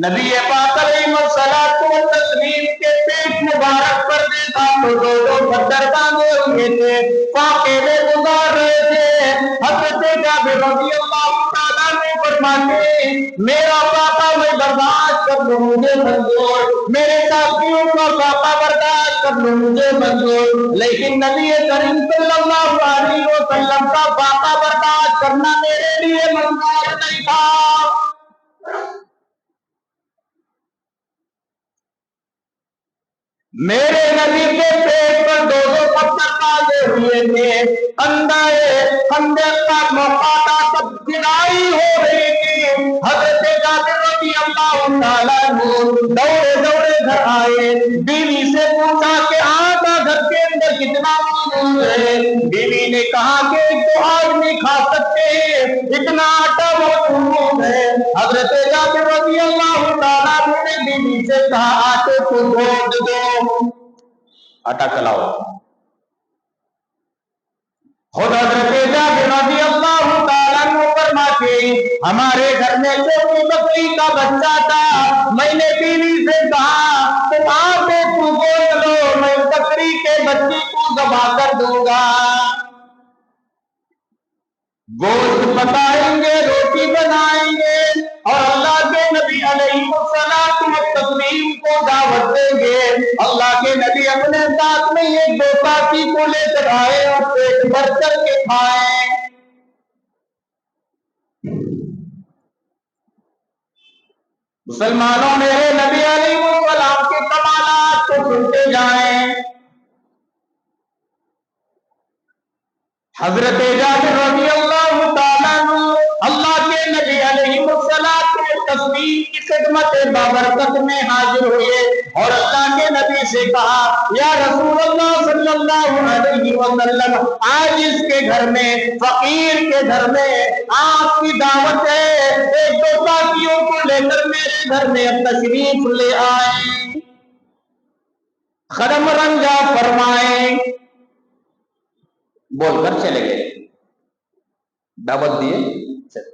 نبی پاک علیہ الصلوۃ والتسلیم کے پیٹ مبارک پر دیکھا تو 2 پتھر باندھے ہوئے تھے، فاقے میں گزار رہے تھے۔ حضرت جابر رضی اللہ تعالیٰ نے فرماتے میرا فاقہ میں برداشت کر لوں مجھے منظور، میرے ساتھیوں کا فاقہ برداشت کر لوں مجھے منظور، لیکن نبی کریم صلی اللہ علیہ وسلم کا فاقہ برداشت کرنا میرے لیے منظور نہیں تھا۔ میرے نبی کے پیٹ پر 2 پتھر باندھے ہوئے تھے، خندق کا موقع تھا، سب فدائی ہو رہی تھی۔ حضرت جابر رضی اللہ تعالیٰ دوڑے گھر آئے، بیوی سے پوچھا کہ آٹا گھر کے اندر کتنا موجود ہے؟ بیوی نے کہا کہ 2 آدمی کھا سکتے ہیں، اتنا آٹا موجود ہے۔ حضرت جابر رضی اللہ تعالیٰ نے بیوی سے کہا آٹے کو گوندھ دو، آٹا کھلاؤ۔ خود حضرت جابر رضی اللہ تعالیٰ عنہ فرماتے ہمارے گھر میں چھوٹی بکری کا بچہ تھا، میں نے بیوی سے کہا تم آٹے کو گوندھ لو، میں بکری کے بچے کو ذبح کر دوں گا۔ گوشت پکائیں گے، روٹی بنائیں گے اور اللہ کے نبی علیہ الصلوۃ والتسلیم کو دعوت دیں گے۔ اللہ کے نبی اپنے ساتھ میں 1-2 ساتھی کو لے کر آئے اور پیٹ بھر کر کے کھائیں۔ مسلمانوں میرے نبی علیہ السلام کے کمالات کو سنتے جائیں۔ حضرت جابر رضی اللہ تعالیٰ عنہ اللہ کے نبی علیہ الصلوۃ والتسلیم کی خدمت بابرکت میں حاضر ہوئے اور اللہ کے نبی سے کہا یا رسول اللہ صلی اللہ علیہ وسلم آج اس کے گھر میں، فقیر کے گھر میں آپ کی دعوت ہے، 1-2 ساتھیوں کو لے کر میرے گھر میں تشریف لے آئیں، خرم رنجا فرمائیں۔ بول کر چلے گئے، دعوت دیے چلے۔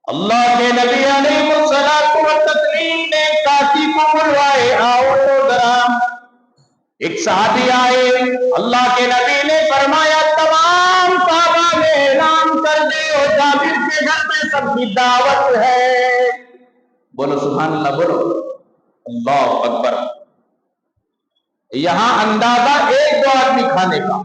اللہ کے نبی علیہ الصلوۃ والتسلیم نے ساتھی کو بلوائے، آؤ تو ذرا ایک صحابی آئے, اللہ کے نبی نے فرمایا تمام صحابہ نے اعلان کر دے اور جابر کے گھر میں سب کی دعوت ہے. بولو سبحان اللہ, بولو اللہ اکبر. یہاں اندازہ ایک دو آدمی کھانے کا,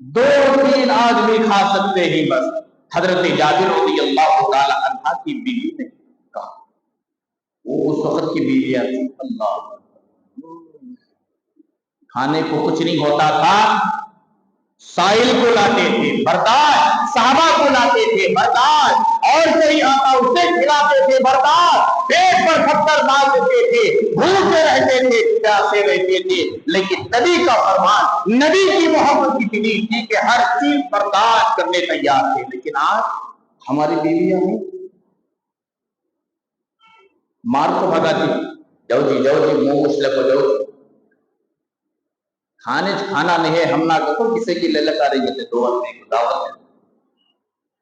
2-3 آدمی کھا سکتے ہی بس. حضرت جابر رضی اللہ تعالی عنہ کی بیوی نے کہا, وہ اس وقت کی بیویاں تھی, اللہ کھانے کو کچھ نہیں ہوتا تھا, سائل کو لاتے تھے برداشت, صحابہ کو لاتے تھے برداشت, اور کوئی آتا اسے کھلاتے تھے برداشت, پیٹ پر پتھر ڈال دیتے تھے, بھوکے رہتے تھے, پیاسے رہتے تھے, لیکن نبی کا فرمان, نبی کی محبت اتنی تھی کہ ہر چیز برداشت کرنے تیار تھے. لیکن آج ہماری بیویاں مار کو بھگاتی, جاؤ جی منہ مسلے کو جاؤ, کھانا نہیں ہے ہم نہ کرو, کسی کی للک آ رہی ہے 2 آدمی کو دعوت ہے,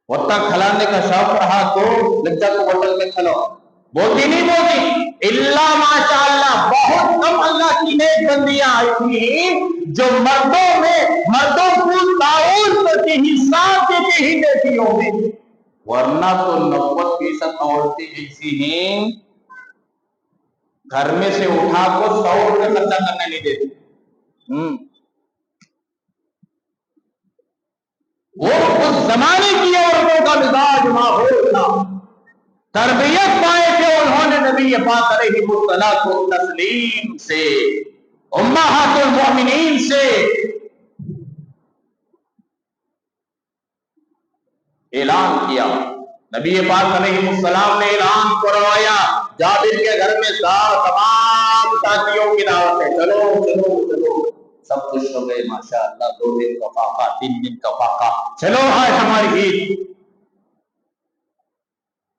وقتا کھلانے کا شوق رہا تو لجا کو ہوٹل میں کھلاؤ. بولتی نہیں بولتی اللہ ماشاء اللہ, بہت کم اللہ کی نیک بندیاں آئی تھی جو مردوں کو تعاون کرتی ہی, ساتھ دیتی ہی بیٹیوں میں, ورنہ تو 90% عورتیں ایسی ہیں گھر میں سے اٹھا کو 100 روپے خرچہ کرنے نہیں دیتی. وہ اس زمانے کی عورتوں کا مزاج ماحول تھا, تربیت پائے تھے انہوں نے نبی پاک علیہ الصلوۃ والتسلیم سے, امہات المؤمنین سے. اعلان کیا, نبی پاک علیہ السلام نے اعلان کروایا, جابر کے گھر میں تمام ساتھیوں کی دعوت ہے, چلو سب خوش ہو گئے ماشاء اللہ. 2 دن کا فاقہ, 3 دن کا فاقہ, چلو آج ہماری عید.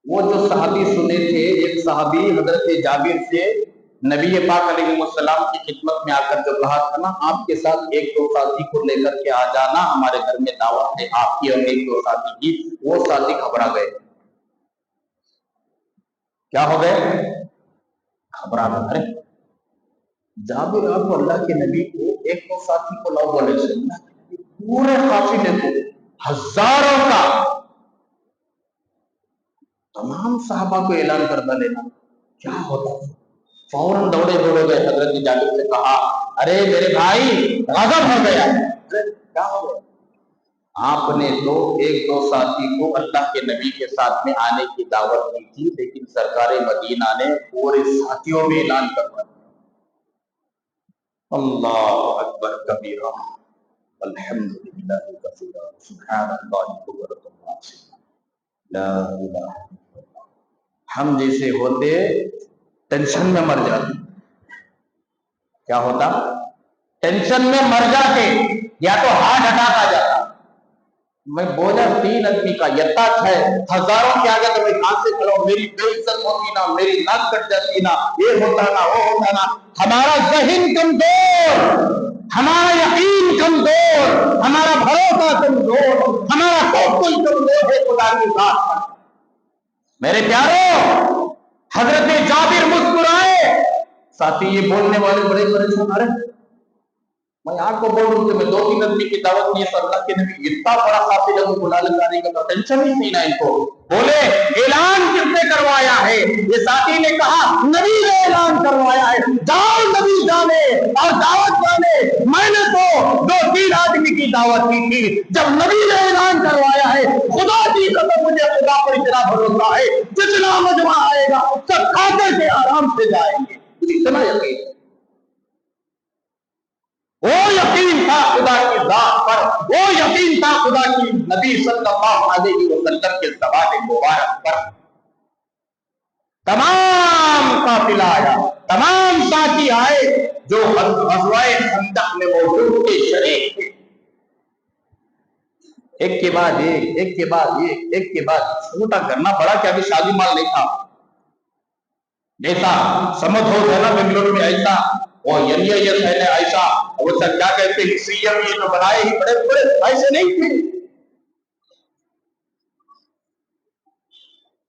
وہ جو صحابی سنے تھے, ایک صحابی حضرت جابر سے نبی پاک علیہ السلام کی خدمت میں آ کر جو کہا تھا نا, آپ کے ساتھ 1-2 ساتھی کو لے کر کے آ جانا, ہمارے گھر میں دعوت ہے آپ کی اور 1-2 ساتھی کی. وہ ساتھی گھبرا گئے. کیا ہو گئے؟ گھبرا گئے. جابر آپ اللہ کے نبی کو 1-2 ساتھی کو لاؤ بولے سے, پورے قافلے کو, ہزاروں کا, تمام صحابہ کو اعلان کرتا لینا. کیا ہوتا؟ فوراً دوڑے گئے, حضرت جابر سے کہا, ارے میرے بھائی غضب ہو گیا. کیا ہو گیا؟ آپ نے تو 1-2 ساتھی کو اللہ کے نبی کے ساتھ میں آنے کی دعوت دی تھی, لیکن سرکار مدینہ نے پورے ساتھیوں میں اعلان کروا دیا. اللہ اکبر کبیرہ الحمدللہ کثیرہ سبحان اللہ بکرۃ واسیلہ لا الہ الا اللہ. ہم جیسے ہوتے ٹینشن میں مر جاتے. کیا ہوتا؟ ٹینشن میں مر جاتے, یا تو ہارٹ اٹیک آ جاتا. میں بولا 3 آدمی کا یتا ہے, ہزاروں کے آگے تو میں کہاں سے کھڑا ہوں, میری بے عزت ہوتی نا, میری ناک کٹ جاتی نا, یہ ہوتا نا وہ ہوتا نا. ہمارا ذہن کمزور, ہمارا یقین کمزور, ہمارا بھروسہ کمزور, ہمارا توکل کمزور ہے خدا کی ذات پر. میرے پیارو, حضرت جابر مسکرائے. ساتھی یہ بولنے والے بڑے پریشان, ارے میں آپ کو بول رہا ہوں کہ میں 2-3 آدمی کی دعوت نہیں ہے, اللہ کے نبی اتنا بڑا قافلہ کو بلا لگانے کا ٹینشن ہی نہیں نا ان کو. بولے اعلان کس نے کروایا ہے؟ یہ ساتھی نے کہا نبی نے اعلان کروایا ہے. جاؤ نبی جانے اور دعوت جانے, میں نے تو 2-3 آدمی کی دعوت کی تھی, جب نبی نے اعلان کروایا ہے, خدا کی قسم مجھے خدا پر اتنا بھروسہ ہے, جتنا مجمع آئے گا سب کھا کر کے آرام سے جائیں گے. مجھے اتنا یقین, وہ یقین تھا خدا کی ذات پر, وہ یقین تھا خدا کی نبی صلی اللہ علیہ وسلم کے زبان مبارک پر. تمام قافلہ آیا, تمام ساتھی آئے جو غزوہ خندق میں موجود تھے, شریک تھے. ایک کے بعد ایک کے بعد ایک کے بعد چھوٹا کرنا پڑا کہ ابھی شادی مال نہیں تھا. جیسا سمجھ ہو نا بنگلور میں ایسا, وہ ایسا, وہ سب کیا کہتے ہیں سی ایم یہ تو بنائے ہی بڑے ایسے نہیں تھے.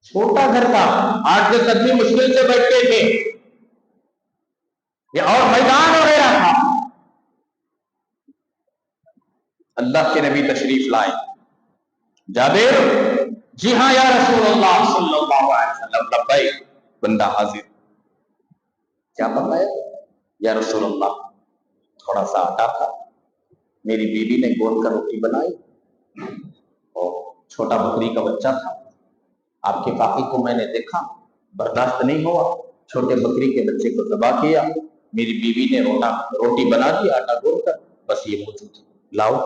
چھوٹا گھر تھا, 8-10 آدمی مشکل سے بیٹھتے تھے. یا اور میدان وغیرہ تھا. اللہ کے نبی تشریف لائے. جابر جی ہاں یا رسول اللہ صلی اللہ علیہ وسلم. لبیک بندہ حاضر. کیا بتایا یا رسول اللہ؟ تھوڑا سا آٹا تھا, میری بیوی نے گون کر روٹی بنائی, اور چھوٹا بکری کا بچہ تھا. آپ کے پاکی کو میں نے دیکھا, برداشت نہیں ہوا, چھوٹے بکری کے بچے کو ذبح کیا. میری بیوی نے روٹی بنا دی آٹا گون کر, بس یہ موجود, لاؤ.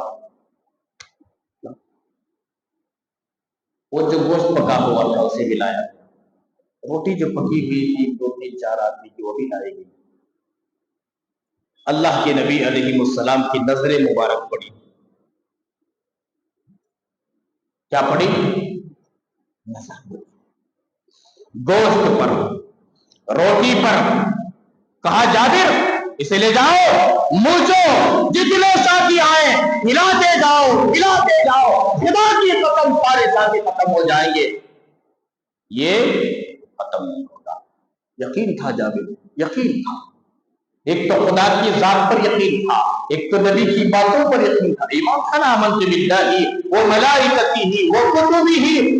وہ جو گوشت پکا ہوا تھا اسے بھی لایا. روٹی جو پکی ہوئی تھی 2-3-4 آدمی کی, وہ بھی لائے گی. اللہ کے نبی علیہ السلام کی نظر مبارک پڑی. کیا پڑی؟ گوشت پر, روٹی پر. کہا جابر اسے لے جاؤ, مجھو جتنے ساتھی آئے ہلاتے جاؤ, ہلاتے جاؤ, خدا کی قسم سارے ساتھی ختم ہو جائیں گے, یہ ختم نہیں ہوگا. یقین تھا جابر, یقین تھا. ایک تو خدا کی ذات پر یقین تھا, ایک تو نبی کی باتوں پر یقین تھا. ایمان تھا نا, آمنت باللہ وملائکتہ وکتبہ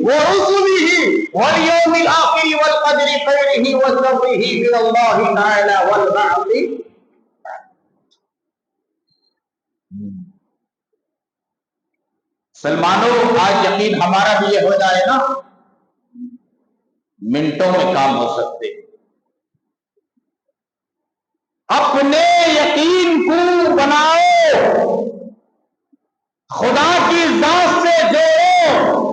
ورسلہ والیوم الآخر والقدر خیرہ وشرہ من اللہ تعالی والبعث. سلمانوں آج یقین ہمارا بھی یہ ہو جائے نا, منٹوں میں کام ہو سکتے. اپنے یقین کو بناؤ, خدا کی ذات سے جوڑو.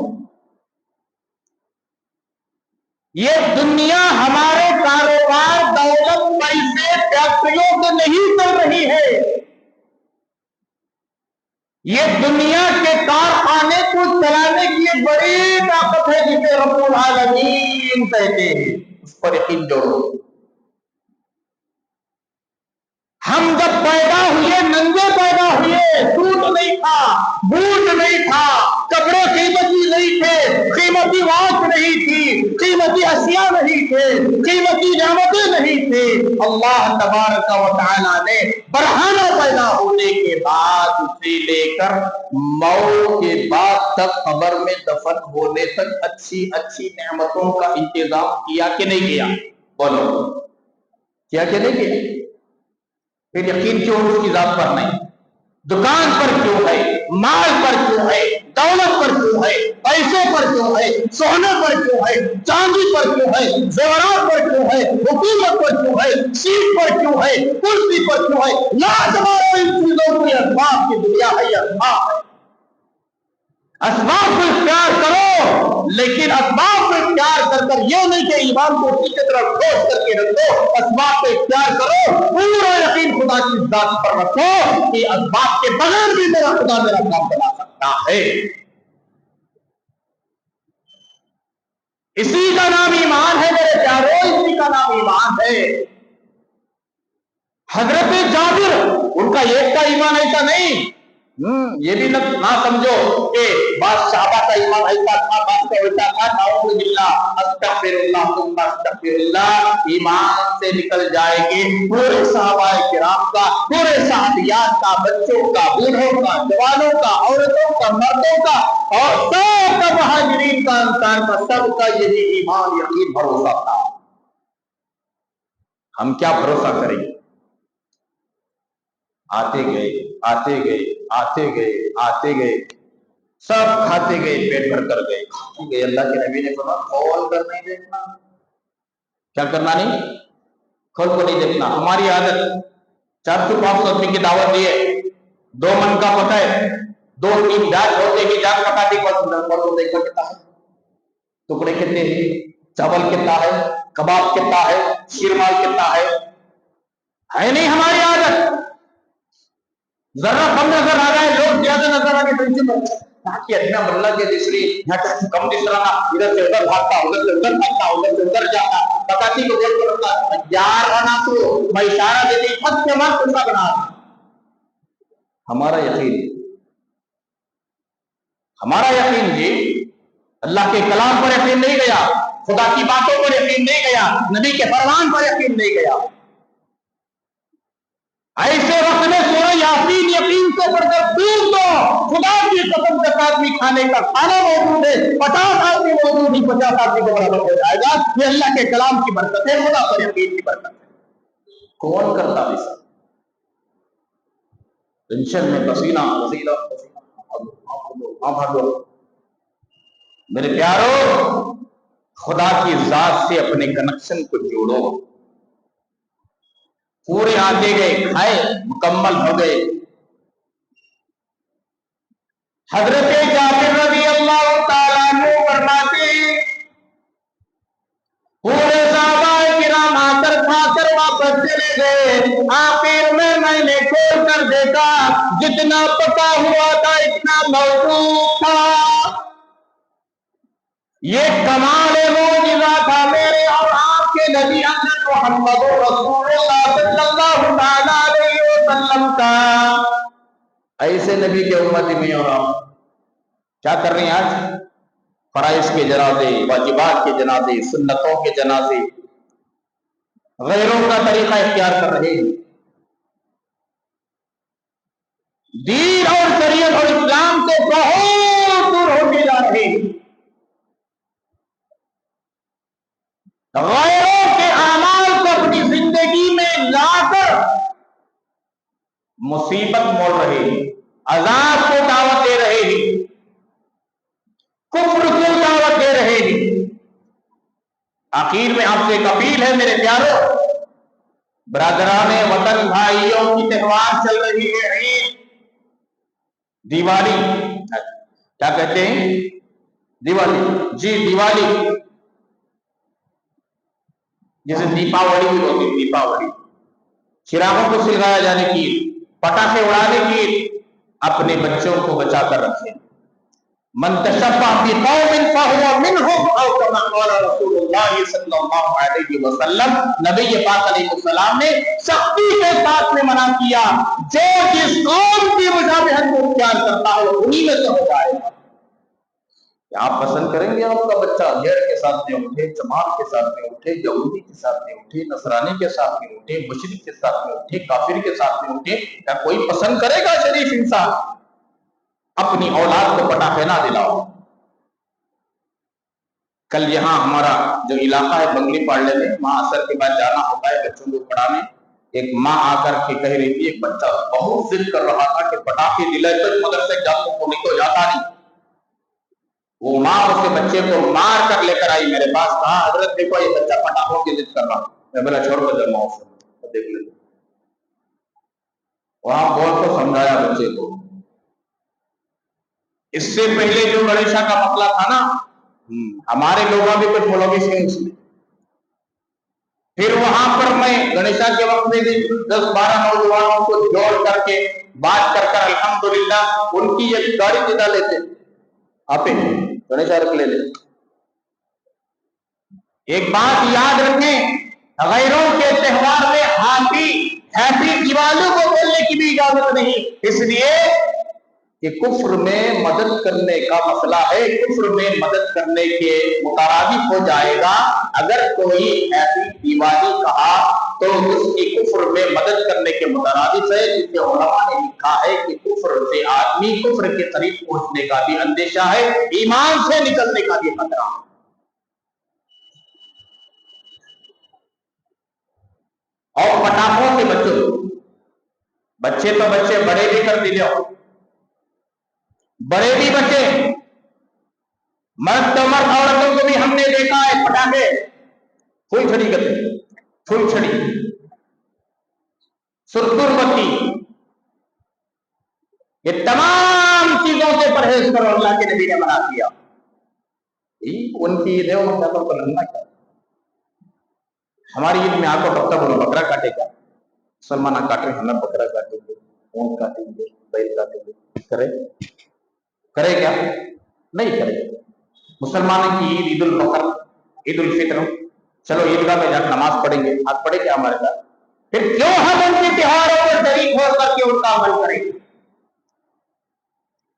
یہ دنیا ہمارے کاروبار, دولت, پیسے, فیکٹریوں سے نہیں چل رہی ہے. یہ دنیا کے کارخانے کو چلانے کی ایک بڑی طاقت ہے جسے رب العالمین کہتے ہیں. اس پر یقین جوڑو. ہم جب پیدا ہوئے ننگے پیدا ہوئے, سوٹ نہیں تھا, بوٹ نہیں تھا, کپڑے قیمتی نہیں تھے, قیمتی واچ نہیں تھی, قیمتی اشیاء نہیں تھے, قیمتی نعمتیں نہیں تھے. اللہ تبارک و تعالی نے برہنہ پیدا ہونے کے بعد سے لے کر موت کے بعد تک, قبر میں دفن ہونے تک اچھی اچھی نعمتوں کا انتظام کیا کہ نہیں کیا؟ بولو, کیا کہ نہیں کیا؟ پھر یقین کیوں اس کی ذات پر نہیں؟ دکان پر کیوں ہے, مال پر کیوں ہے, دولت پر کیوں ہے, پیسے پر کیوں ہے, سونے پر کیوں ہے, چاندی پر کیوں ہے, زیورات پر کیوں ہے, حکومت پر کیوں ہے, سیٹ پر کیوں ہے, کرسی پر کیوں ہے؟ لاجواب ان چیزوں کو اسباب کی دنیا ہے, اسباب ہے. اسباب کو اختیار کرو, لیکن اسباب کو اختیار کر کر یہ نہیں کہ ایمان کو پیچھے طرف ٹھوس کر کے رکھو. اسباب کو اختیار کرو, پورا یقین خدا کی ذات پر رکھو کہ اسباب کے بغیر بھی میرا خدا میرا کام بنا سکتا ہے. اسی کا نام ایمان ہے میرے پیارو, اسی کا نام ایمان ہے. حضرت جابر, ان کا ایک کا ایمان ایسا نہیں. یہ بھی نہ سمجھو کہ بعض صحابہ کا ایمان ایسا تھا, بعض کا ویسا تھا. نعوذ باللہ, استغفر اللہ ثم استغفر اللہ. ایمان سے نکل جائے گی پورے صحابہ کرام کا, پورے صحابیات کا, بچوں کا, بوڑھوں کا, جوانوں کا, عورتوں کا, مردوں کا, اور سب کا, مہاجرین کا, انسان کا, سب کا یہی ایمان, یقین, بھروسہ تھا. ہم کیا بھروسہ کریں گے؟ آتے گئے, آتے گئے, آتے گئے, آتے گئے, سب کھاتے گئے, پیٹ بھر کر گئے, کھاتے گئے. اللہ کے نبی نے فرمایا کھول کر نہیں دیکھنا. کیا کرنا نہیں؟ کھول کو نہیں دیکھنا. ہماری عادت 400-500 آدمی کی دعوت دی ہے, 2 من کا پتہ ہے, 2-3 جات ہوتے کی جات پکا دی, کو دیکھو کتنا ہے, ٹکڑے کتنے ہیں, چاول کتنا ہے, کباب کتنا ہے, شیرمال کتنا ہے نہیں ہماری عادت. ذرا کم نظر آ رہا ہے, لوگ زیادہ نظر آ کے اللہ کے دوسری کم دس رہا, ادھر سے ادھر بھاگتا, ادھر سے ادھر بھاگتا, ادھر سے ادھر جاتا, بتاتی کو دیکھ کر رکھتا یار رہنا. تو میں اشارہ دیتی خود کے مت کچھ بنا. ہمارا یقین, ہمارا یقین جی اللہ کے کلام پر یقین نہیں گیا, خدا کی باتوں پر یقین نہیں گیا, نبی کے فرمان پر یقین نہیں گیا. ایسے وقت میں سورہ یاسین یقین سے پڑھ کر ڈوب دو. خدا کی قسم 10 آدمی کھانے کا کھانا موجود ہے, 50 آدمی موجود ہی 50 آدمی کو برابر ہو جائے گا. یہ اللہ کے کلام کی برکت ہے, خدا پر یقین کی برکت ہے. کون کرتا ایسا؟ ٹینشن میں پسینہ پسینہ پسینہ. میرے پیارو, خدا کی ذات سے اپنے کنیکشن کو جوڑو. پورے آتے گئے, کھائے, مکمل ہو گئے. حضرت جابر رضی اللہ تعالیٰ عنہ فرماتے ہیں پورے صحابہ کرام آ کر کھا کر واپس چلے گئے. آخر میں نے کھول کر دیکھا جتنا پکا ہوا تھا اتنا موجود تھا. یہ کمال معجزہ تھا میرے اور آپ کے نبی حضرت محمد رسول اللہ صلی اللہ علیہ وسلم کا. ایسے نبی کے امتی میں اور آپ کیا کر رہے ہیں آج؟ فرائض کے جنازے, واجبات کے جنازے, سنتوں کے جنازے, غیروں کا طریقہ اختیار کر رہے ہیں. دین اور شریعت اور اسلام سے بہت دور ہوتے جا رہے ہیں. غیروں کے اعمال کو اپنی زندگی میں لا کر مصیبت موڑ رہے ہیں, عذاب کو دعوت دے رہے ہیں, کفر کو دعوت دے رہے ہیں. آخر میں آپ سے ایک اپیل ہے میرے پیارو, برادران وطن, بھائیوں کی تہوار چل رہی ہے, عید, دیوالی, کیا کہتے ہیں دیوالی, جی دیوالی, جیسے دیپاولی بھی ہوتی ہے. دیپاولی چراغوں کو سلگایا جانے کی, پٹاخے اڑانے کی. اپنے بچوں کو بچا کر رکھیں. من تشبہ بقوم فهو منهم او كما قال رسول اللہ صلی اللہ علیہ وسلم. نبی پاک علیہ السلام نے سختی کے ساتھ میں منع کیا, جو جس قوم کی مشابہت کو اختیار کرتا ہے انہی میں سے ہو جائے گا. آپ پسند کریں گے آپ کا بچہ غیر کے ساتھ میں اٹھے, جماعت کے ساتھ میں اٹھے, یہودی کے ساتھ میں اٹھے, نصرانی کے ساتھ میں اٹھے, مشرک کے ساتھ میں اٹھے, کافر کے ساتھ میں اٹھے؟ کیا کوئی پسند کرے گا شریف انسان؟ اپنی اولاد کو پٹاخے نہ دلاؤ. کل یہاں ہمارا جو علاقہ ہے بنگلی پاڑلے میں, وہاں عصر کے بعد جانا ہوتا ہے بچوں کو پڑھانے. ایک ماں آ کر کے کہہ رہی تھی, ایک بچہ بہت ضد کر رہا تھا کہ پٹاخے دلائے تو مدرسے جاؤں کو نہیں تو جاتا نہیں. وہ ماں اس کے بچے کو مار کر لے کر آئی میرے پاس, کہا حضرت دیکھو یہ بچہ پٹاخوں کی ضد کر رہا. میں بولا چھوڑ کر جماؤ سے دیکھ لیں. وہاں بہت کو سمجھایا بچے کو. اس سے پہلے جو گنیشا کا مسئلہ تھا نا, ہمارے لوگوں بھی کچھ مولوی سے اس میں, پھر وہاں پر میں گنیشا کے وقت میں 10-12 نوجوانوں کو جوڑ کر کے بات کر کر الحمدللہ ان کی ایک گاڑی جدا لیتے. آپ گنیشا رکھ لے. ایک بات یاد رکھیں, غیروں کے تہوار میں ہیپی دیوالی کو بولنے کی بھی اجازت نہیں, اس لیے کہ کفر میں مدد کرنے کا مسئلہ ہے. کفر میں مدد کرنے کے مترادف ہو جائے گا. اگر کوئی ہیپی دیوالی کہا تو اس کی کفر میں مدد کرنے کے مترادف ہے, جس کے علماء نے لکھا ہے کہ کفر سے آدمی کفر کے قریب پہنچنے کا بھی اندیشہ ہے, ایمان سے نکلنے کا بھی خطرہ. اور پٹاخوں کے بچے تو بچے, بڑے بھی کر دیجیے, بڑے بھی بچے, مرد تو مرد, عورتوں کو بھی ہم نے دیکھا ہے پٹاخے پھول چھڑی کرتے, پھول چھڑی, ستر بتی, یہ تمام چیزوں سے پرہیز کرو. اللہ کے نبی نے منع کیا. ان کی عید ہے, وہ کیا تو لگنا کیا. ہماری عید میں آپ کو کب تک بولو بکرا کاٹے گا, مسلمان کاٹ رہے, ہمیں بکرا کاٹیں گے, اونٹ کاٹیں گے, بیل کاٹیں گے. کرے کیا؟ نہیں کرے. مسلمانوں کی عید, عید الفطر, عید الفطر, چلو عیدگاہ میں جا کر نماز پڑھیں گے, آپ پڑھے کیا ہمارے ساتھ؟ پھر کیوں ہم ان کے تہواروں پر شریک ہو کر کے ان کا عمل کریں؟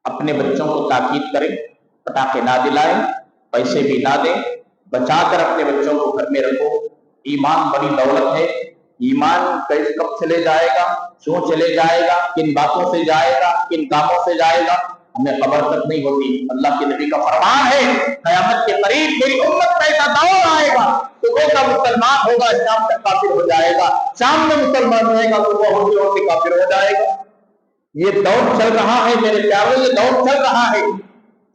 اپنے بچوں کو تاکید کریں, پٹاخے نہ دلائیں, پیسے بھی نہ دیں, بچا کر اپنے بچوں کو گھر میں رکھو. ایمان بڑی دولت ہے, ایمان کب چلے جائے گا، کیوں چلے جائے گا، کن باتوں سے جائے گا، کن کاموں سے جائے گا، ہمیں خبر تک نہیں ہوتی۔ اللہ کے نبی کا فرمان ہے قیامت کے قریب میری امت میں ایسا دور آئے گا، صبح کا مسلمان ہوگا شام تک کافر ہو جائے گا، شام میں مسلمان رہے گا صبح ہوتے ہوتے کافر ہو جائے گا۔ یہ دور چل رہا ہے میرے پیاروں، یہ دور چل رہا ہے۔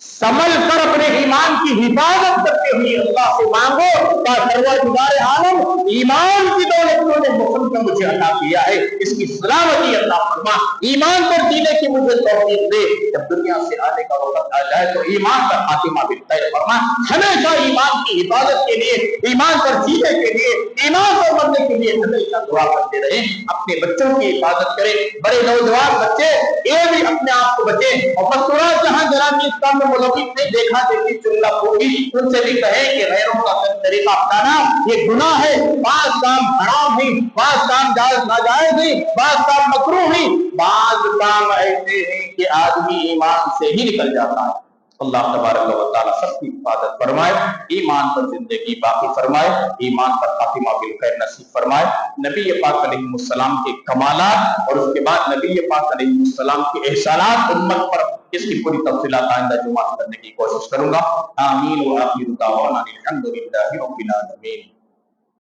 سمجھ کر اپنے ایمان کی حفاظت کرتے ہوئے اللہ سے مانگو کہ پروردگار عالم ایمان کی دولت نے محمد میں مجھے عطا کیا ہے، اس کی سلامتی عطا فرما، ایمان پر جینے کی مجھے توفیق دے، جب دنیا سے آنے کا وقت آ جائے تو ایمان کا خاتمہ بھی طے فرما۔ ہمیشہ ایمان کی حفاظت کے لیے، ایمان پر جینے کے لیے، ایمان پر مرنے کے لیے ہمیشہ دعا کرتے رہیں۔ اپنے بچوں کی حفاظت کریں، بڑے نوجوان بچے یہ بھی اپنے آپ کو بچیں، اور مستورات جہاں جناب اسلام میں ملوث نہیں دیکھا دیکھی چلنا پوری، ان سے بھی کہیں کہ غیروں کا طریقہ اپنانا یہ گناہ ہے، بعض کام حرام ہیں، بعض کام جائز ناجائز ہیں، بعض کام مکروہ ہیں، بعض کام ایسے ہیں کہ آدمی ایمان سے ہی نکل جاتا ہے۔ اللہ تبارک و تعالی سب کی حفاظت فرمائے، ایمان پر زندگی باقی فرمائے، ایمان پر خاتمہ بالخیر نصیب فرمائے۔ نبی پاک علیہ السلام کے کمالات اور اس کے بعد نبی پاک علیہ السلام کے احسانات امت پر، اس کی پوری تفصیلات آئندہ جمعہ کرنے کی کوشش کروں گا۔ آمین و آخر دعوانا الحمد للہ رب العالمین۔